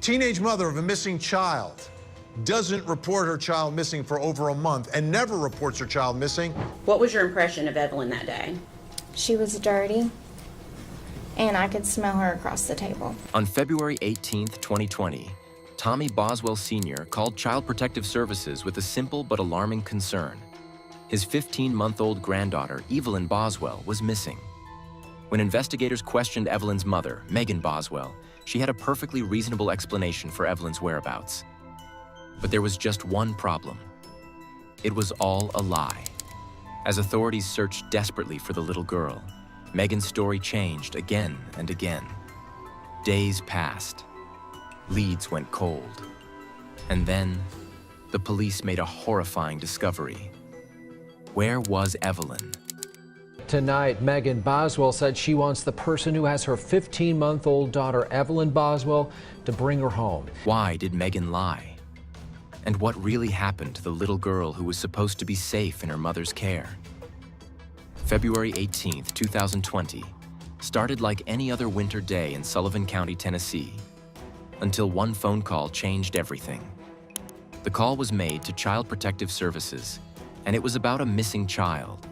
Teenage mother of a missing child doesn't report her child missing for over a month and never reports her child missing. What was your impression of Evelyn that day? She was dirty, and I could smell her across the table. On February 18th, 2020, Tommy Boswell Sr. called Child Protective Services with a simple but alarming concern. His 15-month-old granddaughter, Evelyn Boswell, was missing. When investigators questioned Evelyn's mother, Megan Boswell, she had a perfectly reasonable explanation for Evelyn's whereabouts. But there was just one problem. It was all a lie. As authorities searched desperately for the little girl, Megan's story changed again and again. Days passed. Leads went cold. And then, the police made a horrifying discovery. Where was Evelyn? Tonight, Megan Boswell said she wants the person who has her 15-month-old daughter, Evelyn Boswell, to bring her home. Why did Megan lie? And what really happened to the little girl who was supposed to be safe in her mother's care? February 18th, 2020, started like any other winter day in Sullivan County, Tennessee, until one phone call changed everything. The call was made to Child Protective Services, and it was about a missing child,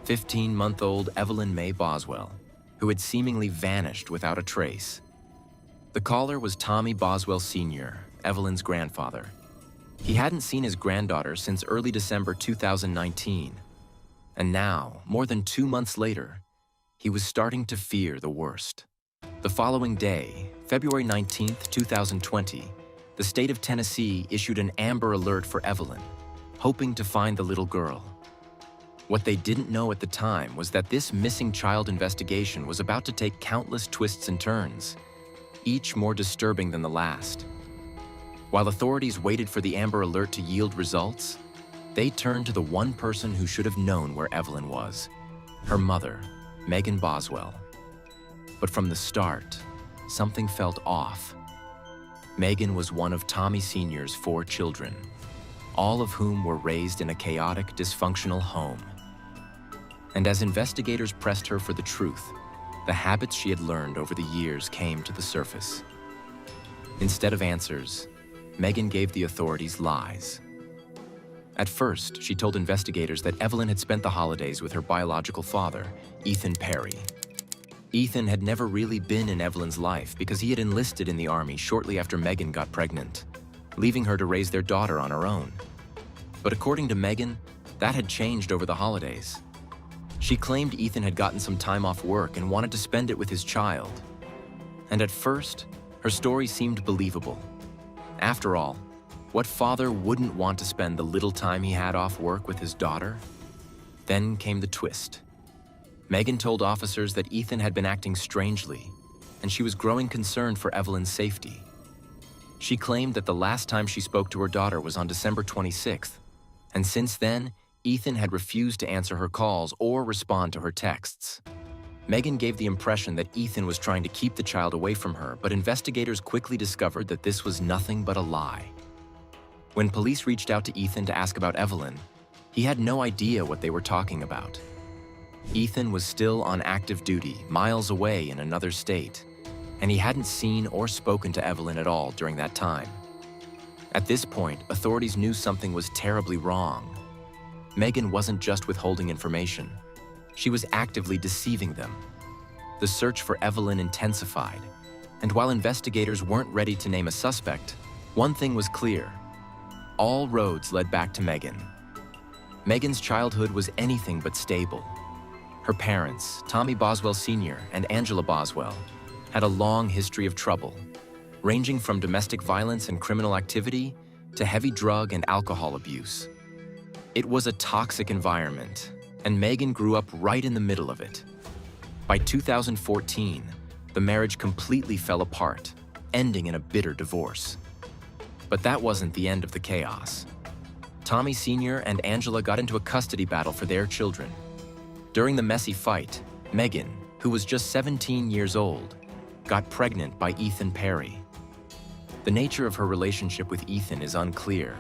15-month-old Evelyn Mae Boswell, who had seemingly vanished without a trace. The caller was Tommy Boswell Sr., Evelyn's grandfather. He hadn't seen his granddaughter since early December 2019, and now, more than 2 months later, he was starting to fear the worst. The following day, February 19th, 2020, the state of Tennessee issued an Amber Alert for Evelyn, hoping to find the little girl. What they didn't know at the time was that this missing child investigation was about to take countless twists and turns, each more disturbing than the last. While authorities waited for the Amber Alert to yield results, they turned to the one person who should have known where Evelyn was, her mother, Megan Boswell. But from the start, something felt off. Megan was one of Tommy Sr.'s 4 children, all of whom were raised in a chaotic, dysfunctional home. And as investigators pressed her for the truth, the habits she had learned over the years came to the surface. Instead of answers, Megan gave the authorities lies. At first, she told investigators that Evelyn had spent the holidays with her biological father, Ethan Perry. Ethan had never really been in Evelyn's life because he had enlisted in the Army shortly after Megan got pregnant, leaving her to raise their daughter on her own. But according to Megan, that had changed over the holidays. She claimed Ethan had gotten some time off work and wanted to spend it with his child. And at first, her story seemed believable. After all, what father wouldn't want to spend the little time he had off work with his daughter? Then came the twist. Megan told officers that Ethan had been acting strangely, and she was growing concerned for Evelyn's safety. She claimed that the last time she spoke to her daughter was on December 26th, and since then, Ethan had refused to answer her calls or respond to her texts. Megan gave the impression that Ethan was trying to keep the child away from her, but investigators quickly discovered that this was nothing but a lie. When police reached out to Ethan to ask about Evelyn, he had no idea what they were talking about. Ethan was still on active duty, miles away in another state, and he hadn't seen or spoken to Evelyn at all during that time. At this point, authorities knew something was terribly wrong. Megan wasn't just withholding information. She was actively deceiving them. The search for Evelyn intensified, and while investigators weren't ready to name a suspect, one thing was clear. All roads led back to Megan. Megan's childhood was anything but stable. Her parents, Tommy Boswell Sr. and Angela Boswell, had a long history of trouble, ranging from domestic violence and criminal activity to heavy drug and alcohol abuse. It was a toxic environment, and Megan grew up right in the middle of it. By 2014, the marriage completely fell apart, ending in a bitter divorce. But that wasn't the end of the chaos. Tommy Sr. and Angela got into a custody battle for their children. During the messy fight, Megan, who was just 17 years old, got pregnant by Ethan Perry. The nature of her relationship with Ethan is unclear,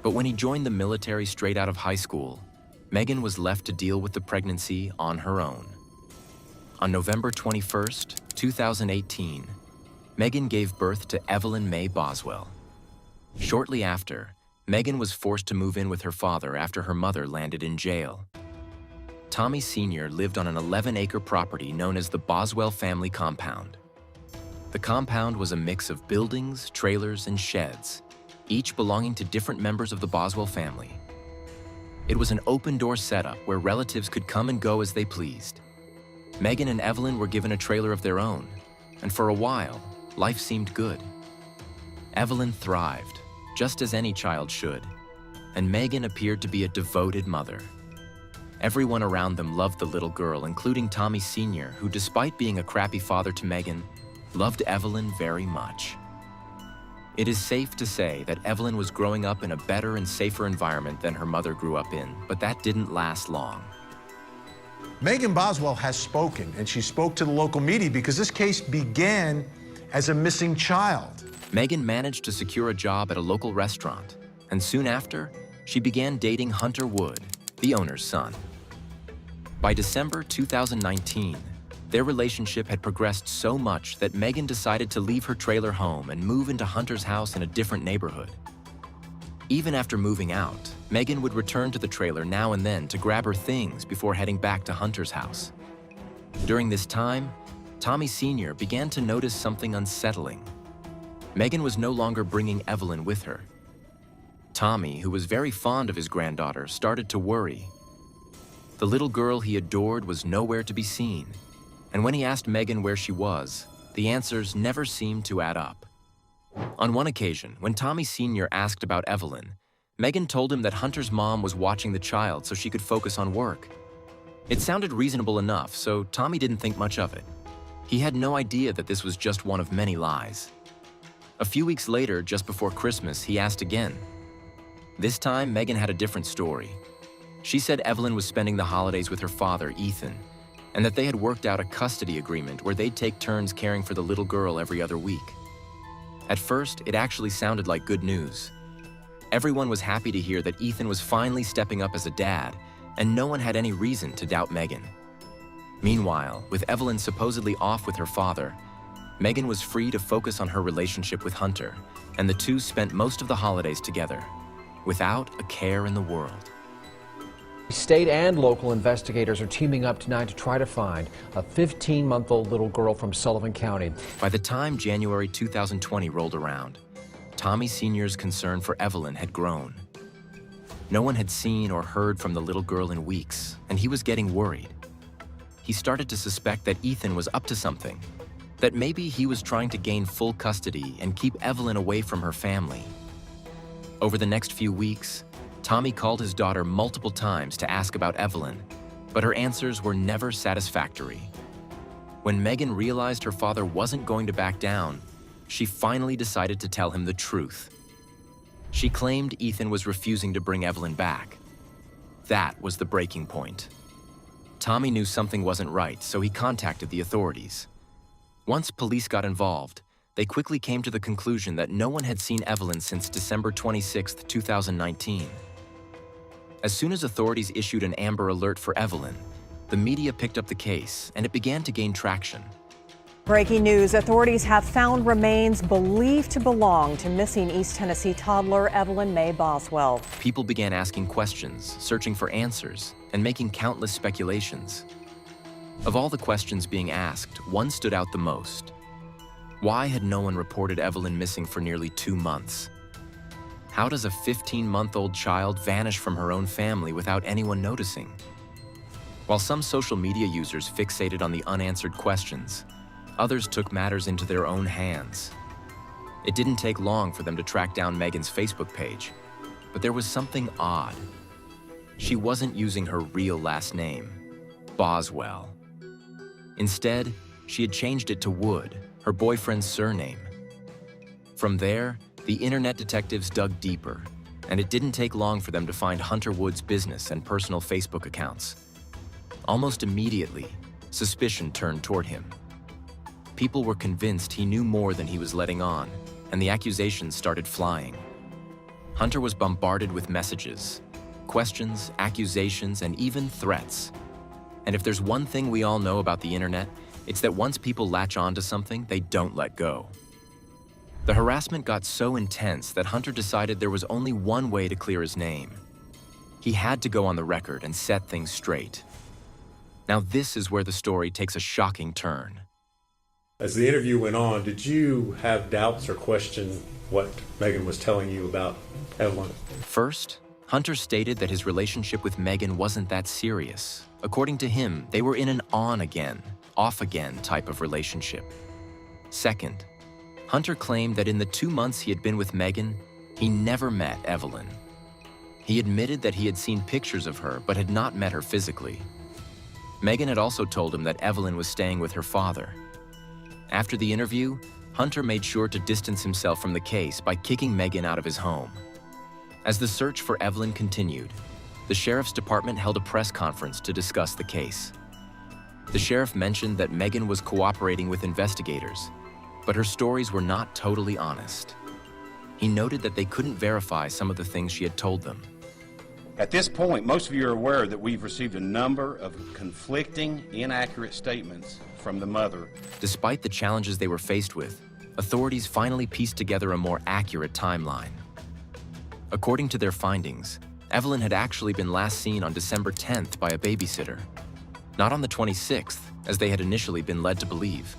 but when he joined the military straight out of high school, Megan was left to deal with the pregnancy on her own. On November 21st, 2018, Megan gave birth to Evelyn Mae Boswell. Shortly after, Megan was forced to move in with her father after her mother landed in jail. Tommy Sr. lived on an 11-acre property known as the Boswell family compound. The compound was a mix of buildings, trailers, and sheds, each belonging to different members of the Boswell family. It was an open-door setup where relatives could come and go as they pleased. Megan and Evelyn were given a trailer of their own, and for a while, life seemed good. Evelyn thrived, just as any child should, and Megan appeared to be a devoted mother. Everyone around them loved the little girl, including Tommy Sr., who, despite being a crappy father to Megan, loved Evelyn very much. It is safe to say that Evelyn was growing up in a better and safer environment than her mother grew up in, but that didn't last long. Megan Boswell has spoken, and she spoke to the local media because this case began as a missing child. Megan managed to secure a job at a local restaurant, and soon after, she began dating Hunter Wood, the owner's son. By December 2019, their relationship had progressed so much that Megan decided to leave her trailer home and move into Hunter's house in a different neighborhood. Even after moving out, Megan would return to the trailer now and then to grab her things before heading back to Hunter's house. During this time, Tommy Sr. began to notice something unsettling. Megan was no longer bringing Evelyn with her. Tommy, who was very fond of his granddaughter, started to worry. The little girl he adored was nowhere to be seen, and when he asked Megan where she was, the answers never seemed to add up. On one occasion, when Tommy Sr. asked about Evelyn, Megan told him that Hunter's mom was watching the child so she could focus on work. It sounded reasonable enough, so Tommy didn't think much of it. He had no idea that this was just one of many lies. A few weeks later, just before Christmas, he asked again. This time, Megan had a different story. She said Evelyn was spending the holidays with her father, Ethan, and that they had worked out a custody agreement where they'd take turns caring for the little girl every other week. At first, it actually sounded like good news. Everyone was happy to hear that Ethan was finally stepping up as a dad, and no one had any reason to doubt Megan. Meanwhile, with Evelyn supposedly off with her father, Megan was free to focus on her relationship with Hunter, and the two spent most of the holidays together, without a care in the world. State and local investigators are teaming up tonight to try to find a 15-month-old little girl from Sullivan County. By the time January 2020 rolled around, Tommy Sr.'s concern for Evelyn had grown. No one had seen or heard from the little girl in weeks, and he was getting worried. He started to suspect that Ethan was up to something, that maybe he was trying to gain full custody and keep Evelyn away from her family. Over the next few weeks, Tommy called his daughter multiple times to ask about Evelyn, but her answers were never satisfactory. When Megan realized her father wasn't going to back down, she finally decided to tell him the truth. She claimed Ethan was refusing to bring Evelyn back. That was the breaking point. Tommy knew something wasn't right, so he contacted the authorities. Once police got involved, they quickly came to the conclusion that no one had seen Evelyn since December 26, 2019. As soon as authorities issued an Amber Alert for Evelyn, the media picked up the case and it began to gain traction. Breaking news, authorities have found remains believed to belong to missing East Tennessee toddler Evelyn Mae Boswell. People began asking questions, searching for answers, and making countless speculations. Of all the questions being asked, one stood out the most. Why had no one reported Evelyn missing for nearly 2 months? How does a 15-month-old child vanish from her own family without anyone noticing? While some social media users fixated on the unanswered questions, others took matters into their own hands. It didn't take long for them to track down Megan's Facebook page, but there was something odd. She wasn't using her real last name, Boswell. Instead, she had changed it to Wood, her boyfriend's surname. From there, the internet detectives dug deeper, and it didn't take long for them to find Hunter Wood's business and personal Facebook accounts. Almost immediately, suspicion turned toward him. People were convinced he knew more than he was letting on, and the accusations started flying. Hunter was bombarded with messages, questions, accusations, and even threats. And if there's one thing we all know about the internet, it's that once people latch on to something, they don't let go. The harassment got so intense that Hunter decided there was only one way to clear his name. He had to go on the record and set things straight. Now this is where the story takes a shocking turn. As the interview went on, did you have doubts or question what Megan was telling you about Evelyn? First, Hunter stated that his relationship with Megan wasn't that serious. According to him, they were in an on-again, off-again type of relationship. Second, Hunter claimed that in the 2 months he had been with Megan, he never met Evelyn. He admitted that he had seen pictures of her but had not met her physically. Megan had also told him that Evelyn was staying with her father. After the interview, Hunter made sure to distance himself from the case by kicking Megan out of his home. As the search for Evelyn continued, the sheriff's department held a press conference to discuss the case. The sheriff mentioned that Megan was cooperating with investigators, but her stories were not totally honest. He noted that they couldn't verify some of the things she had told them. At this point, most of you are aware that we've received a number of conflicting, inaccurate statements from the mother. Despite the challenges they were faced with, authorities finally pieced together a more accurate timeline. According to their findings, Evelyn had actually been last seen on December 10th by a babysitter, not on the 26th, as they had initially been led to believe.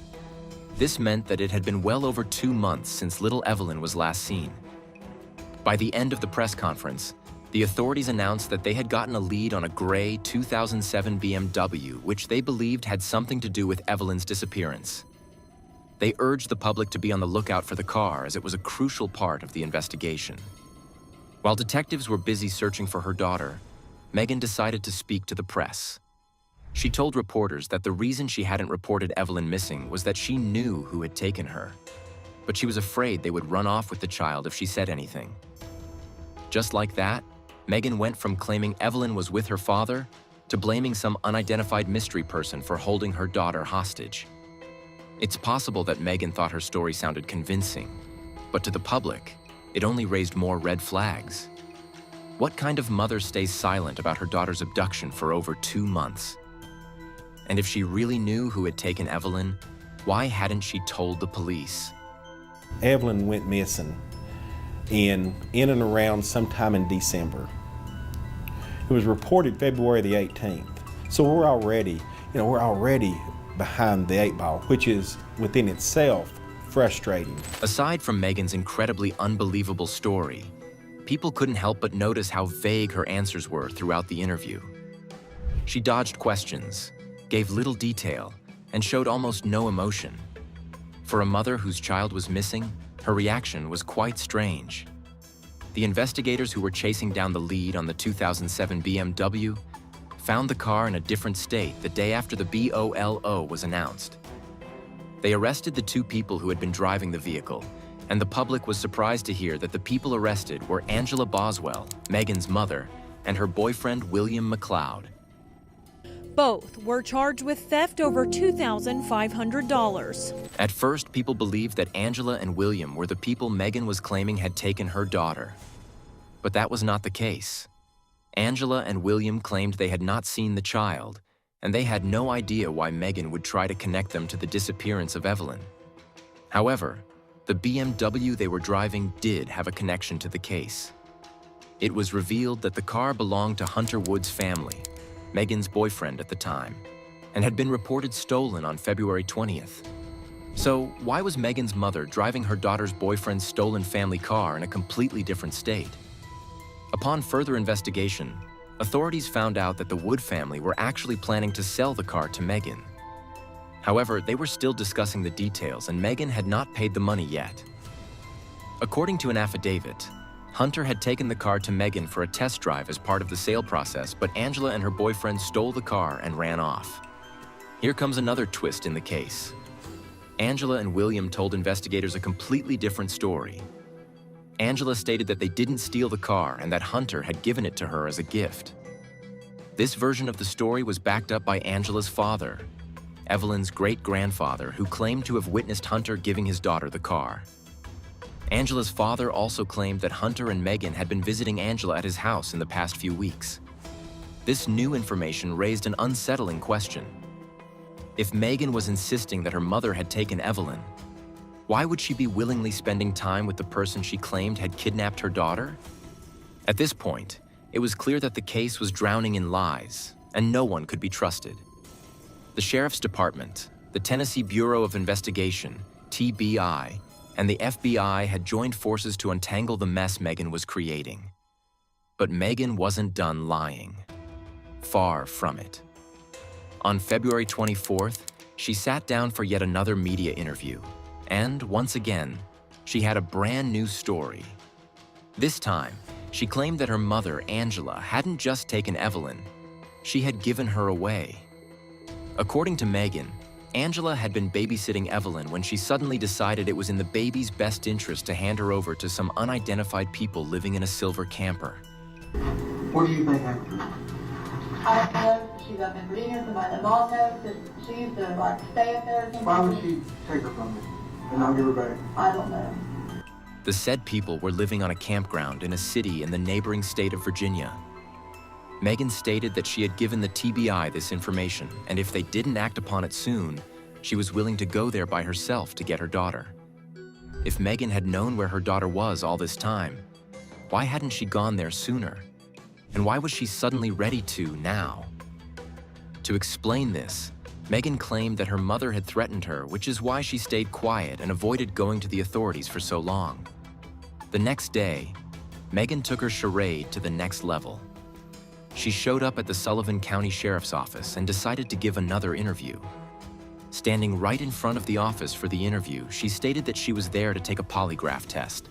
This meant that it had been well over 2 months since little Evelyn was last seen. By the end of the press conference, the authorities announced that they had gotten a lead on a gray 2007 BMW, which they believed had something to do with Evelyn's disappearance. They urged the public to be on the lookout for the car, as it was a crucial part of the investigation. While detectives were busy searching for her daughter, Megan decided to speak to the press. She told reporters that the reason she hadn't reported Evelyn missing was that she knew who had taken her, but she was afraid they would run off with the child if she said anything. Just like that, Megan went from claiming Evelyn was with her father to blaming some unidentified mystery person for holding her daughter hostage. It's possible that Megan thought her story sounded convincing, but to the public, it only raised more red flags. What kind of mother stays silent about her daughter's abduction for over 2 months? And if she really knew who had taken Evelyn, why hadn't she told the police? Evelyn went missing in and around sometime in December. It was reported February the 18th. So we're already behind the 8 ball, which is within itself frustrating. Aside from Megan's incredibly unbelievable story, people couldn't help but notice how vague her answers were throughout the interview. She dodged questions, gave little detail, and showed almost no emotion. For a mother whose child was missing, her reaction was quite strange. The investigators who were chasing down the lead on the 2007 BMW found the car in a different state the day after the BOLO was announced. They arrested the 2 people who had been driving the vehicle, and the public was surprised to hear that the people arrested were Angela Boswell, Megan's mother, and her boyfriend William McLeod. Both were charged with theft over $2,500. At first, people believed that Angela and William were the people Megan was claiming had taken her daughter. But that was not the case. Angela and William claimed they had not seen the child, and they had no idea why Megan would try to connect them to the disappearance of Evelyn. However, the BMW they were driving did have a connection to the case. It was revealed that the car belonged to Hunter Wood's family, Megan's boyfriend at the time, and had been reported stolen on February 20th. So why was Megan's mother driving her daughter's boyfriend's stolen family car in a completely different state? Upon further investigation, authorities found out that the Wood family were actually planning to sell the car to Megan. However, they were still discussing the details, and Megan had not paid the money yet. According to an affidavit, Hunter had taken the car to Megan for a test drive as part of the sale process, but Angela and her boyfriend stole the car and ran off. Here comes another twist in the case. Angela and William told investigators a completely different story. Angela stated that they didn't steal the car and that Hunter had given it to her as a gift. This version of the story was backed up by Angela's father, Evelyn's great-grandfather, who claimed to have witnessed Hunter giving his daughter the car. Angela's father also claimed that Hunter and Megan had been visiting Angela at his house in the past few weeks. This new information raised an unsettling question. If Megan was insisting that her mother had taken Evelyn, Why would she be willingly spending time with the person she claimed had kidnapped her daughter? At this point, it was clear that the case was drowning in lies, and no one could be trusted. The Sheriff's Department, the Tennessee Bureau of Investigation, TBI, and the FBI had joined forces to untangle the mess Megan was creating. But Megan wasn't done lying. Far from it. On February 24th, she sat down for yet another media interview, and once again, she had a brand new story. This time, she claimed that her mother, Angela, hadn't just taken Evelyn, she had given her away. According to Megan, Angela had been babysitting Evelyn when she suddenly decided it was in the baby's best interest to hand her over to some unidentified people living in a silver camper. What do you think happened? I don't know. She's up in Virginia. Somebody in the boss knows that she used to like stay up there or something. Why would she take her from me and not give her back? I don't know. The said people were living on a campground in a city in the neighboring state of Virginia. Megan stated that she had given the TBI this information, and if they didn't act upon it soon, she was willing to go there by herself to get her daughter. If Megan had known where her daughter was all this time, why hadn't she gone there sooner? And why was she suddenly ready to now? To explain this, Megan claimed that her mother had threatened her, which is why she stayed quiet and avoided going to the authorities for so long. The next day, Megan took her charade to the next level. She showed up at the Sullivan County Sheriff's Office and decided to give another interview. Standing right in front of the office for the interview, she stated that she was there to take a polygraph test.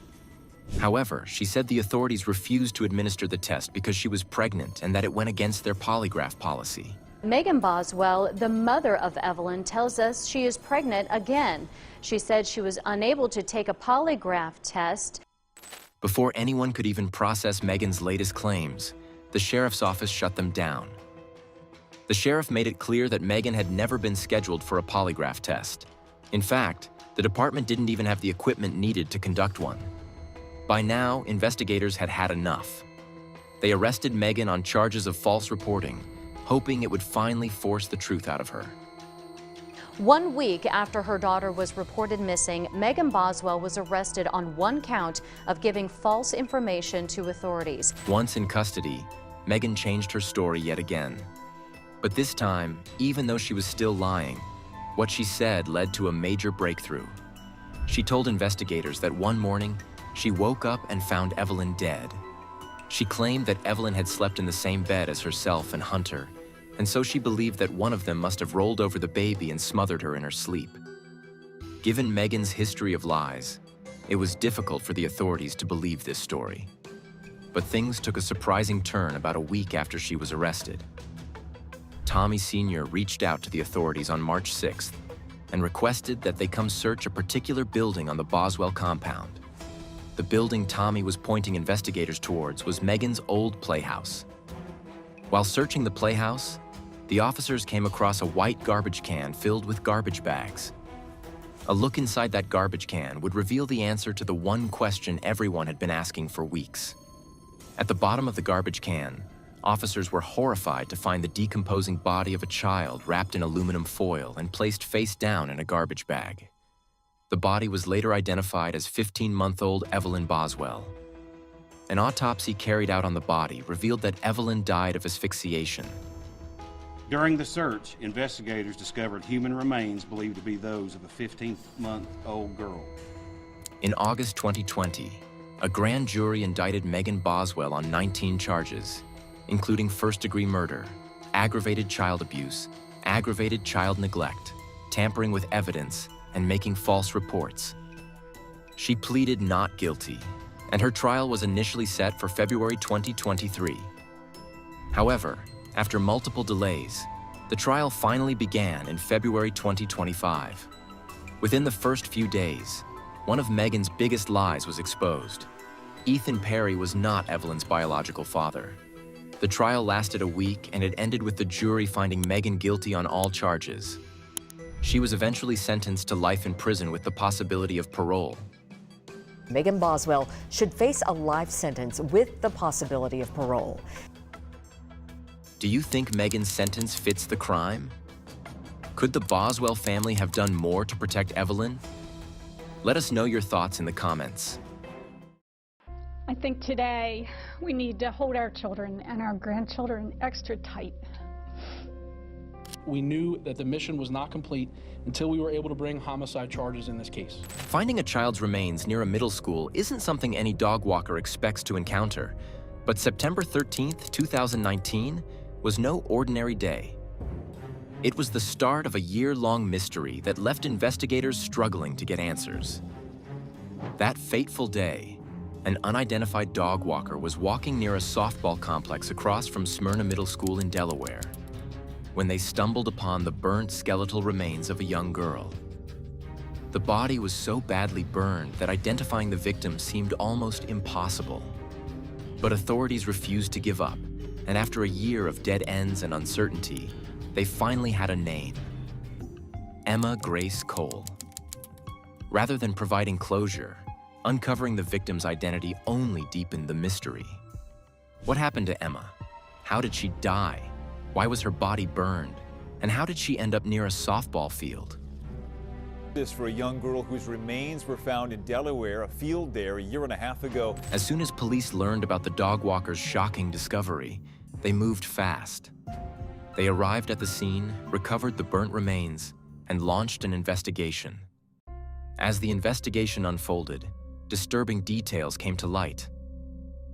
However, she said the authorities refused to administer the test because she was pregnant and that it went against their polygraph policy. Megan Boswell, the mother of Evelyn, tells us she is pregnant again. She said she was unable to take a polygraph test. Before anyone could even process Megan's latest claims, the sheriff's office shut them down. The sheriff made it clear that Megan had never been scheduled for a polygraph test. In fact, the department didn't even have the equipment needed to conduct one. By now, investigators had had enough. They arrested Megan on charges of false reporting, hoping it would finally force the truth out of her. 1 week after her daughter was reported missing, Megan Boswell was arrested on one count of giving false information to authorities. Once in custody, Megan changed her story yet again. But this time, even though she was still lying, what she said led to a major breakthrough. She told investigators that one morning, she woke up and found Evelyn dead. She claimed that Evelyn had slept in the same bed as herself and Hunter, and so she believed that one of them must have rolled over the baby and smothered her in her sleep. Given Megan's history of lies, it was difficult for the authorities to believe this story. But things took a surprising turn about a week after she was arrested. Tommy Sr. reached out to the authorities on March 6th and requested that they come search a particular building on the Boswell compound. The building Tommy was pointing investigators towards was Megan's old playhouse. While searching the playhouse, the officers came across a white garbage can filled with garbage bags. A look inside that garbage can would reveal the answer to the one question everyone had been asking for weeks. At the bottom of the garbage can, officers were horrified to find the decomposing body of a child wrapped in aluminum foil and placed face down in a garbage bag. The body was later identified as 15-month-old Evelyn Boswell. An autopsy carried out on the body revealed that Evelyn died of asphyxiation. During the search, investigators discovered human remains believed to be those of a 15-month-old girl. In August 2020, a grand jury indicted Megan Boswell on 19 charges, including first-degree murder, aggravated child abuse, aggravated child neglect, tampering with evidence, and making false reports. She pleaded not guilty, and her trial was initially set for February 2023. However, after multiple delays, the trial finally began in February 2025. Within the first few days, one of Megan's biggest lies was exposed. Ethan Perry was not Evelyn's biological father. The trial lasted a week, and it ended with the jury finding Megan guilty on all charges. She was eventually sentenced to life in prison with the possibility of parole. Megan Boswell should face a life sentence with the possibility of parole. Do you think Megan's sentence fits the crime? Could the Boswell family have done more to protect Evelyn? Let us know your thoughts in the comments. I think today we need to hold our children and our grandchildren extra tight. We knew that the mission was not complete until we were able to bring homicide charges in this case. Finding a child's remains near a middle school isn't something any dog walker expects to encounter. But September 13th, 2019 was no ordinary day. It was the start of a year-long mystery that left investigators struggling to get answers. That fateful day, an unidentified dog walker was walking near a softball complex across from Smyrna Middle School in Delaware when they stumbled upon the burnt skeletal remains of a young girl. The body was so badly burned that identifying the victim seemed almost impossible. But authorities refused to give up, and after a year of dead ends and uncertainty, they finally had a name: Emma Grace Cole. Rather than providing closure, uncovering the victim's identity only deepened the mystery. What happened to Emma? How did she die? Why was her body burned? And how did she end up near a softball field? This for a young girl whose remains were found in Delaware, a field there a year and a half ago. As soon as police learned about the dog walker's shocking discovery, they moved fast. They arrived at the scene, recovered the burnt remains, and launched an investigation. As the investigation unfolded, disturbing details came to light.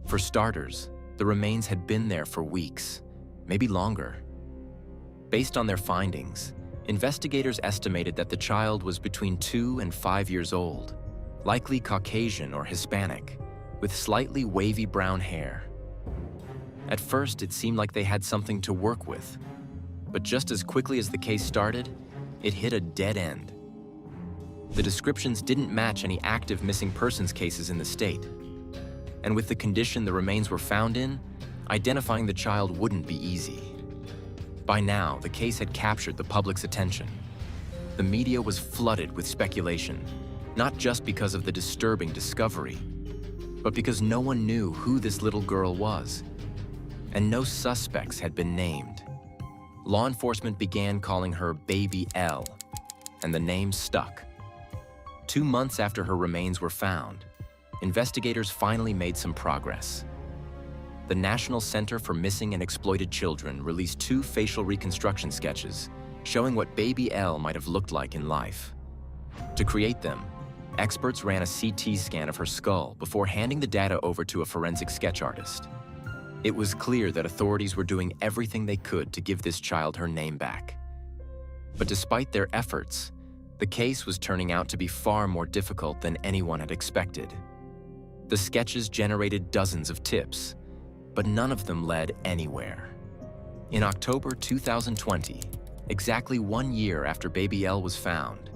For starters, the remains had been there for weeks, maybe longer. Based on their findings, investigators estimated that the child was between 2 and 5 years old, likely Caucasian or Hispanic, with slightly wavy brown hair. At first, it seemed like they had something to work with, but just as quickly as the case started, it hit a dead end. The descriptions didn't match any active missing persons cases in the state. And with the condition the remains were found in, identifying the child wouldn't be easy. By now, the case had captured the public's attention. The media was flooded with speculation, not just because of the disturbing discovery, but because no one knew who this little girl was, and no suspects had been named. Law enforcement began calling her Baby L, and the name stuck. 2 months after her remains were found, investigators finally made some progress. The National Center for Missing and Exploited Children released 2 facial reconstruction sketches showing what Baby L might have looked like in life. To create them, experts ran a CT scan of her skull before handing the data over to a forensic sketch artist. It was clear that authorities were doing everything they could to give this child her name back. But despite their efforts, the case was turning out to be far more difficult than anyone had expected. The sketches generated dozens of tips, but none of them led anywhere. In October 2020, exactly 1 year after Baby L was found,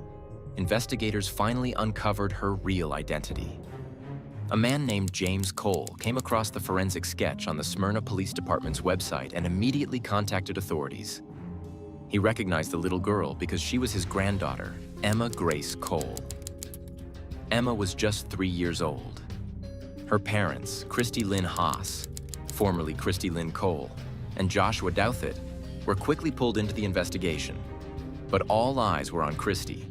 investigators finally uncovered her real identity. A man named James Cole came across the forensic sketch on the Smyrna Police Department's website and immediately contacted authorities. He recognized the little girl because she was his granddaughter, Emma Grace Cole. Emma was just 3 years old. Her parents, Christy Lynn Haas, formerly Christy Lynn Cole, and Joshua Douthit, were quickly pulled into the investigation. But all eyes were on Christy.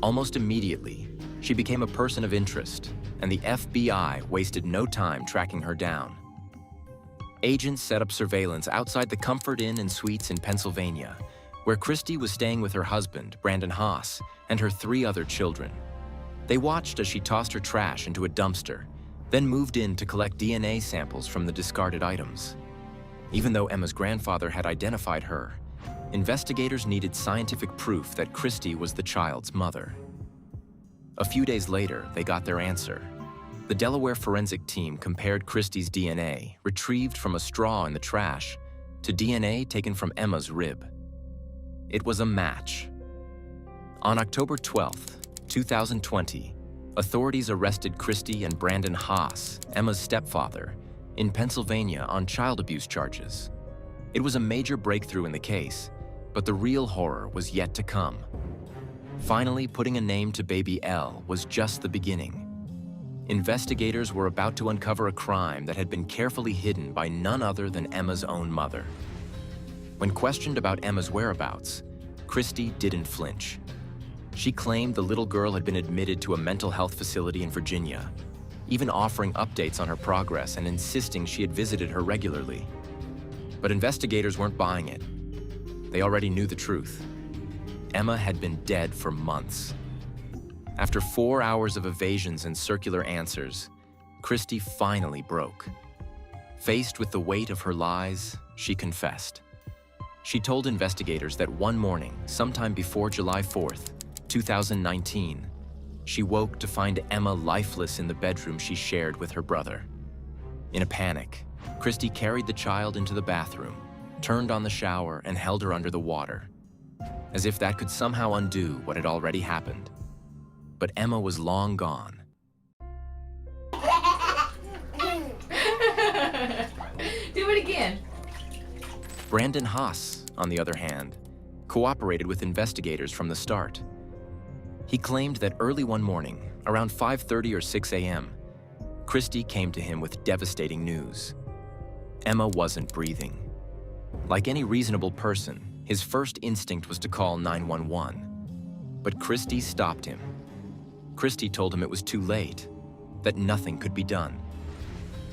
Almost immediately, she became a person of interest, and the FBI wasted no time tracking her down. Agents set up surveillance outside the Comfort Inn and Suites in Pennsylvania, where Christy was staying with her husband, Brandon Haas, and her 3 other children. They watched as she tossed her trash into a dumpster, then moved in to collect DNA samples from the discarded items. Even though Emma's grandfather had identified her, investigators needed scientific proof that Christy was the child's mother. A few days later, they got their answer. The Delaware forensic team compared Christy's DNA, retrieved from a straw in the trash, to DNA taken from Emma's rib. It was a match. On October 12th, 2020, authorities arrested Christy and Brandon Haas, Emma's stepfather, in Pennsylvania on child abuse charges. It was a major breakthrough in the case, but the real horror was yet to come. Finally, putting a name to Baby L was just the beginning. Investigators were about to uncover a crime that had been carefully hidden by none other than Emma's own mother. When questioned about Emma's whereabouts, Christy didn't flinch. She claimed the little girl had been admitted to a mental health facility in Virginia, even offering updates on her progress and insisting she had visited her regularly. But investigators weren't buying it. They already knew the truth. Emma had been dead for months. After 4 hours of evasions and circular answers, Christy finally broke. Faced with the weight of her lies, she confessed. She told investigators that one morning, sometime before July 4th, 2019, she woke to find Emma lifeless in the bedroom she shared with her brother. In a panic, Christy carried the child into the bathroom, turned on the shower, and held her under the water, as if that could somehow undo what had already happened. But Emma was long gone. Do it again. Brandon Haas, on the other hand, cooperated with investigators from the start. He claimed that early one morning, around 5:30 or 6 a.m., Christy came to him with devastating news. Emma wasn't breathing. Like any reasonable person, his first instinct was to call 911. But Christy stopped him. Christy told him it was too late, that nothing could be done.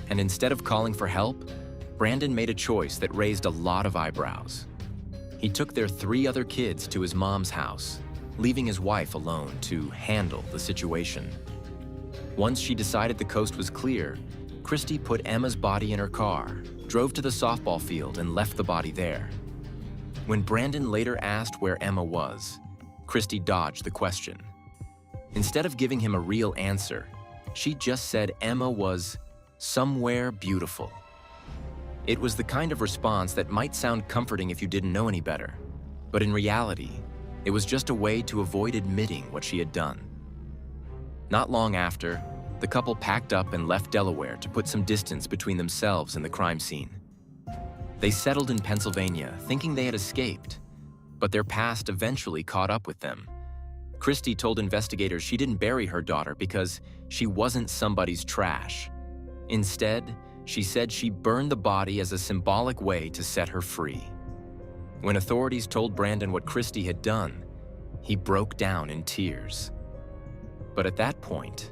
And instead of calling for help, Brandon made a choice that raised a lot of eyebrows. He took their 3 other kids to his mom's house, leaving his wife alone to handle the situation. Once she decided the coast was clear, Christy put Emma's body in her car, drove to the softball field, and left the body there. When Brandon later asked where Emma was, Christy dodged the question. Instead of giving him a real answer, she just said Emma was somewhere beautiful. It was the kind of response that might sound comforting if you didn't know any better, but in reality, it was just a way to avoid admitting what she had done. Not long after, the couple packed up and left Delaware to put some distance between themselves and the crime scene. They settled in Pennsylvania, thinking they had escaped, but their past eventually caught up with them. Christy told investigators she didn't bury her daughter because she wasn't somebody's trash. Instead, she said she burned the body as a symbolic way to set her free. When authorities told Brandon what Christy had done, he broke down in tears. But at that point,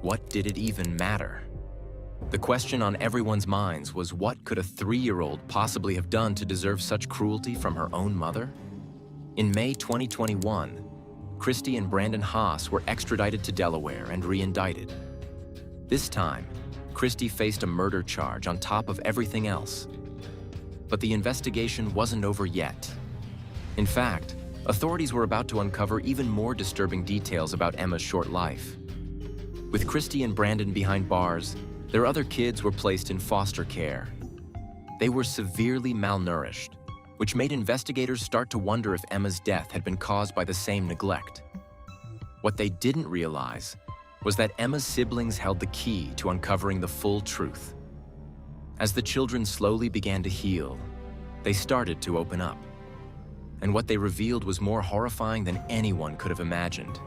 what did it even matter? The question on everyone's minds was, what could a 3-year-old possibly have done to deserve such cruelty from her own mother? In May 2021, Christy and Brandon Haas were extradited to Delaware and re-indicted. This time, Christy faced a murder charge on top of everything else. But the investigation wasn't over yet. In fact, authorities were about to uncover even more disturbing details about Emma's short life. With Christy and Brandon behind bars, their other kids were placed in foster care. They were severely malnourished, which made investigators start to wonder if Emma's death had been caused by the same neglect. What they didn't realize was that Emma's siblings held the key to uncovering the full truth. As the children slowly began to heal, they started to open up. And what they revealed was more horrifying than anyone could have imagined.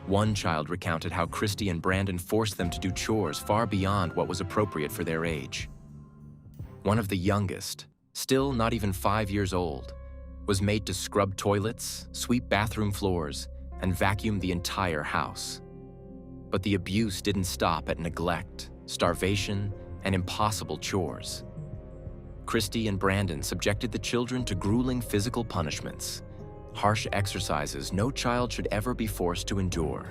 One child recounted how Christy and Brandon forced them to do chores far beyond what was appropriate for their age. One of the youngest, still not even 5 years old, was made to scrub toilets, sweep bathroom floors, and vacuum the entire house. But the abuse didn't stop at neglect, starvation, and impossible chores. Christy and Brandon subjected the children to grueling physical punishments, harsh exercises no child should ever be forced to endure.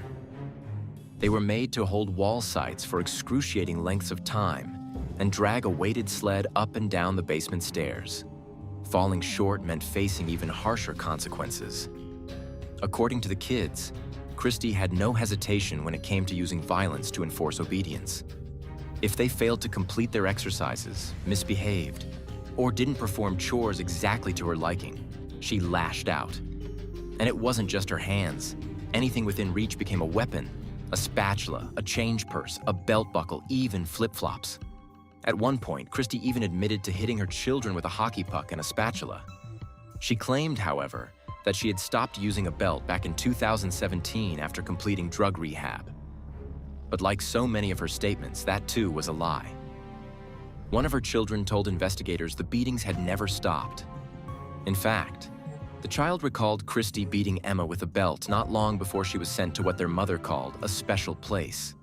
They were made to hold wall sites for excruciating lengths of time and drag a weighted sled up and down the basement stairs. Falling short meant facing even harsher consequences. According to the kids, Christy had no hesitation when it came to using violence to enforce obedience. If they failed to complete their exercises, misbehaved, or didn't perform chores exactly to her liking, she lashed out. And it wasn't just her hands. Anything within reach became a weapon: a spatula, a change purse, a belt buckle, even flip-flops. At one point, Christy even admitted to hitting her children with a hockey puck and a spatula. She claimed, however, that she had stopped using a belt back in 2017 after completing drug rehab. But like so many of her statements, that too was a lie. One of her children told investigators the beatings had never stopped. In fact, The child recalled Christy beating Emma with a belt not long before she was sent to what their mother called a special place.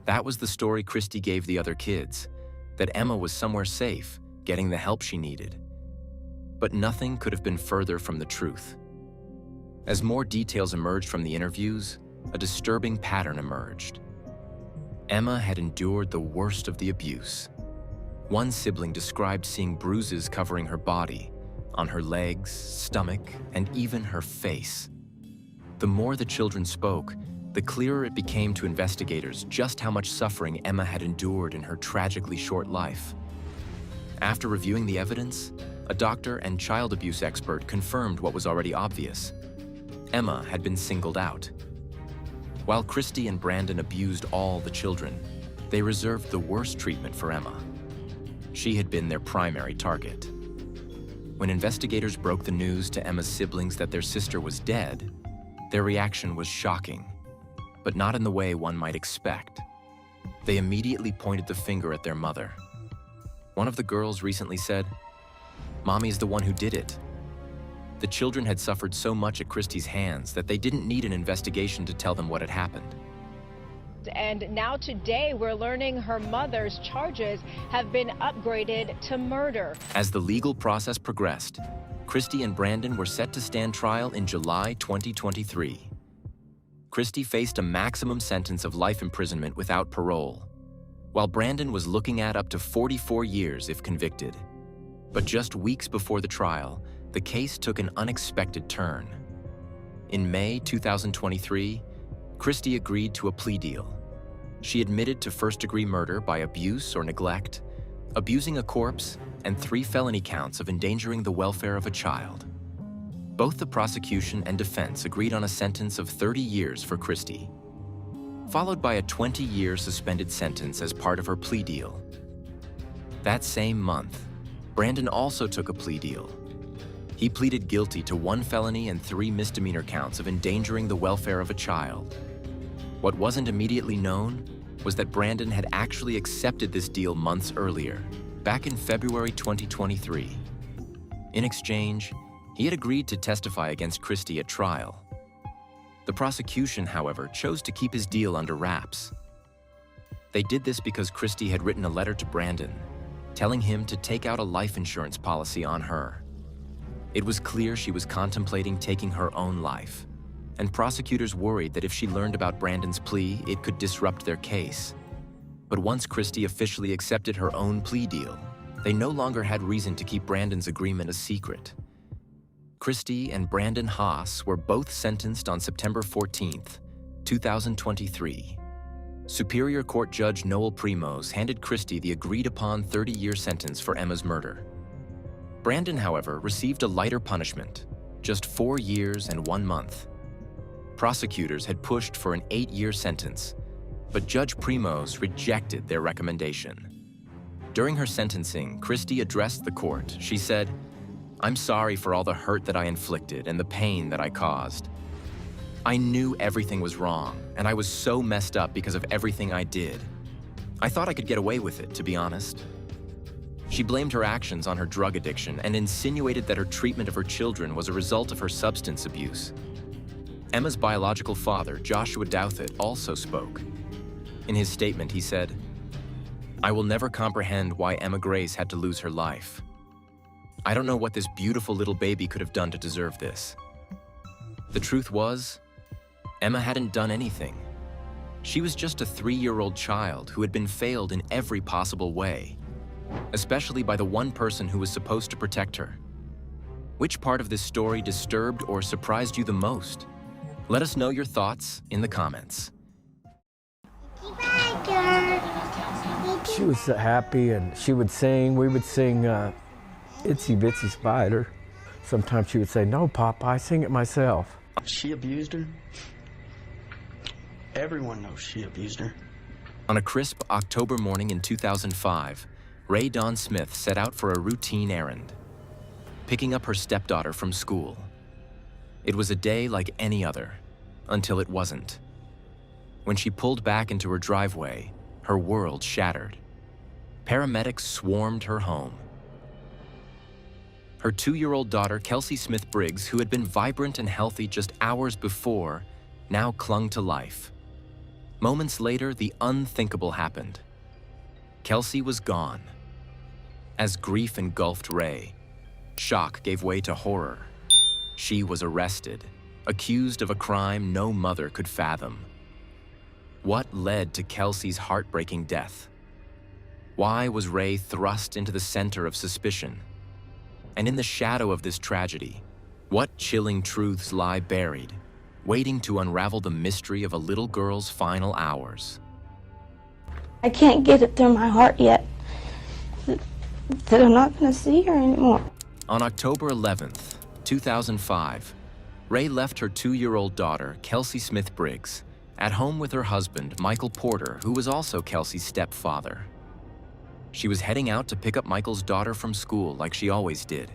That was the story Christy gave the other kids, that Emma was somewhere safe, getting the help she needed. But nothing could have been further from the truth. As more details emerged from the interviews, a disturbing pattern emerged. Emma had endured the worst of the abuse. One sibling described seeing bruises covering her body, on her legs, stomach, and even her face. The more the children spoke, the clearer it became to investigators just how much suffering Emma had endured in her tragically short life. After reviewing the evidence, a doctor and child abuse expert confirmed what was already obvious. Emma had been singled out. While Christy and Brandon abused all the children, they reserved the worst treatment for Emma. She had been their primary target. When investigators broke the news to Emma's siblings that their sister was dead, their reaction was shocking, but not in the way one might expect. They immediately pointed the finger at their mother. One of the girls recently said, "Mommy's the one who did it." The children had suffered so much at Christy's hands that they didn't need an investigation to tell them what had happened. And now today, we're learning her mother's charges have been upgraded to murder. As the legal process progressed, Christy and Brandon were set to stand trial in July 2023. Christy faced a maximum sentence of life imprisonment without parole, while Brandon was looking at up to 44 years if convicted. But just weeks before the trial, the case took an unexpected turn. In May 2023, Christy agreed to a plea deal. She admitted to first-degree murder by abuse or neglect, abusing a corpse, and 3 felony counts of endangering the welfare of a child. Both the prosecution and defense agreed on a sentence of 30 years for Christy, followed by a 20-year suspended sentence as part of her plea deal. That same month, Brandon also took a plea deal. He pleaded guilty to 1 felony and 3 misdemeanor counts of endangering the welfare of a child. What wasn't immediately known was that Brandon had actually accepted this deal months earlier, back in February 2023. In exchange, he had agreed to testify against Christy at trial. The prosecution, however, chose to keep his deal under wraps. They did this because Christy had written a letter to Brandon, telling him to take out a life insurance policy on her. It was clear she was contemplating taking her own life, and prosecutors worried that if she learned about Brandon's plea, it could disrupt their case. But once Christy officially accepted her own plea deal, they no longer had reason to keep Brandon's agreement a secret. Christy and Brandon Haas were both sentenced on September 14th, 2023. Superior Court Judge Noel Primos handed Christy the agreed-upon 30-year sentence for Emma's murder. Brandon, however, received a lighter punishment, just 4 years and 1 month. Prosecutors had pushed for an 8-year sentence, but Judge Primos rejected their recommendation. During her sentencing, Christy addressed the court. She said, "I'm sorry for all the hurt that I inflicted and the pain that I caused. I knew everything was wrong, and I was so messed up because of everything I did. I thought I could get away with it, to be honest." She blamed her actions on her drug addiction and insinuated that her treatment of her children was a result of her substance abuse. Emma's biological father, Joshua Douthit, also spoke. In his statement, he said, "I will never comprehend why Emma Grace had to lose her life. I don't know what this beautiful little baby could have done to deserve this." The truth was, Emma hadn't done anything. She was just a 3-year-old child who had been failed in every possible way, especially by the one person who was supposed to protect her. Which part of this story disturbed or surprised you the most? Let us know your thoughts in the comments. She was happy and she would sing. We would sing Itsy Bitsy Spider. Sometimes she would say, "No, Papa, I sing it myself." She abused her. Everyone knows she abused her. On a crisp October morning in 2005, Ray Dawn Smith set out for a routine errand, picking up her stepdaughter from school. It was a day like any other, until it wasn't. When she pulled back into her driveway, her world shattered. Paramedics swarmed her home. Her 2-year-old daughter, Kelsey Smith-Briggs, who had been vibrant and healthy just hours before, now clung to life. Moments later, the unthinkable happened. Kelsey was gone. As grief engulfed Ray, shock gave way to horror. She was arrested, accused of a crime no mother could fathom. What led to Kelsey's heartbreaking death? Why was Ray thrust into the center of suspicion? And in the shadow of this tragedy, what chilling truths lie buried, waiting to unravel the mystery of a little girl's final hours? I can't get it through my heart yet that I'm not going to see her anymore. On October 11th, 2005, Ray left her 2-year-old daughter, Kelsey Smith-Briggs, at home with her husband, Michael Porter, who was also Kelsey's stepfather. She was heading out to pick up Michael's daughter from school like she always did.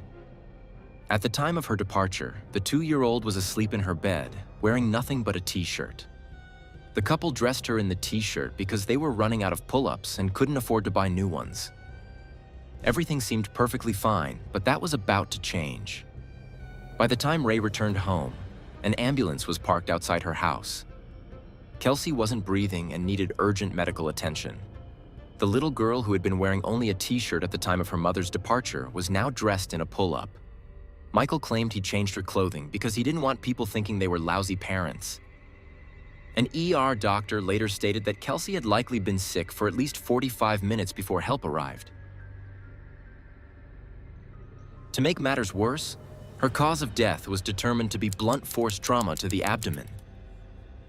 At the time of her departure, the 2-year-old was asleep in her bed, wearing nothing but a t-shirt. The couple dressed her in the t-shirt because they were running out of pull-ups and couldn't afford to buy new ones. Everything seemed perfectly fine, but that was about to change. By the time Ray returned home, an ambulance was parked outside her house. Kelsey wasn't breathing and needed urgent medical attention. The little girl who had been wearing only a t-shirt at the time of her mother's departure was now dressed in a pull-up. Michael claimed he changed her clothing because he didn't want people thinking they were lousy parents. An ER doctor later stated that Kelsey had likely been sick for at least 45 minutes before help arrived. To make matters worse, her cause of death was determined to be blunt force trauma to the abdomen.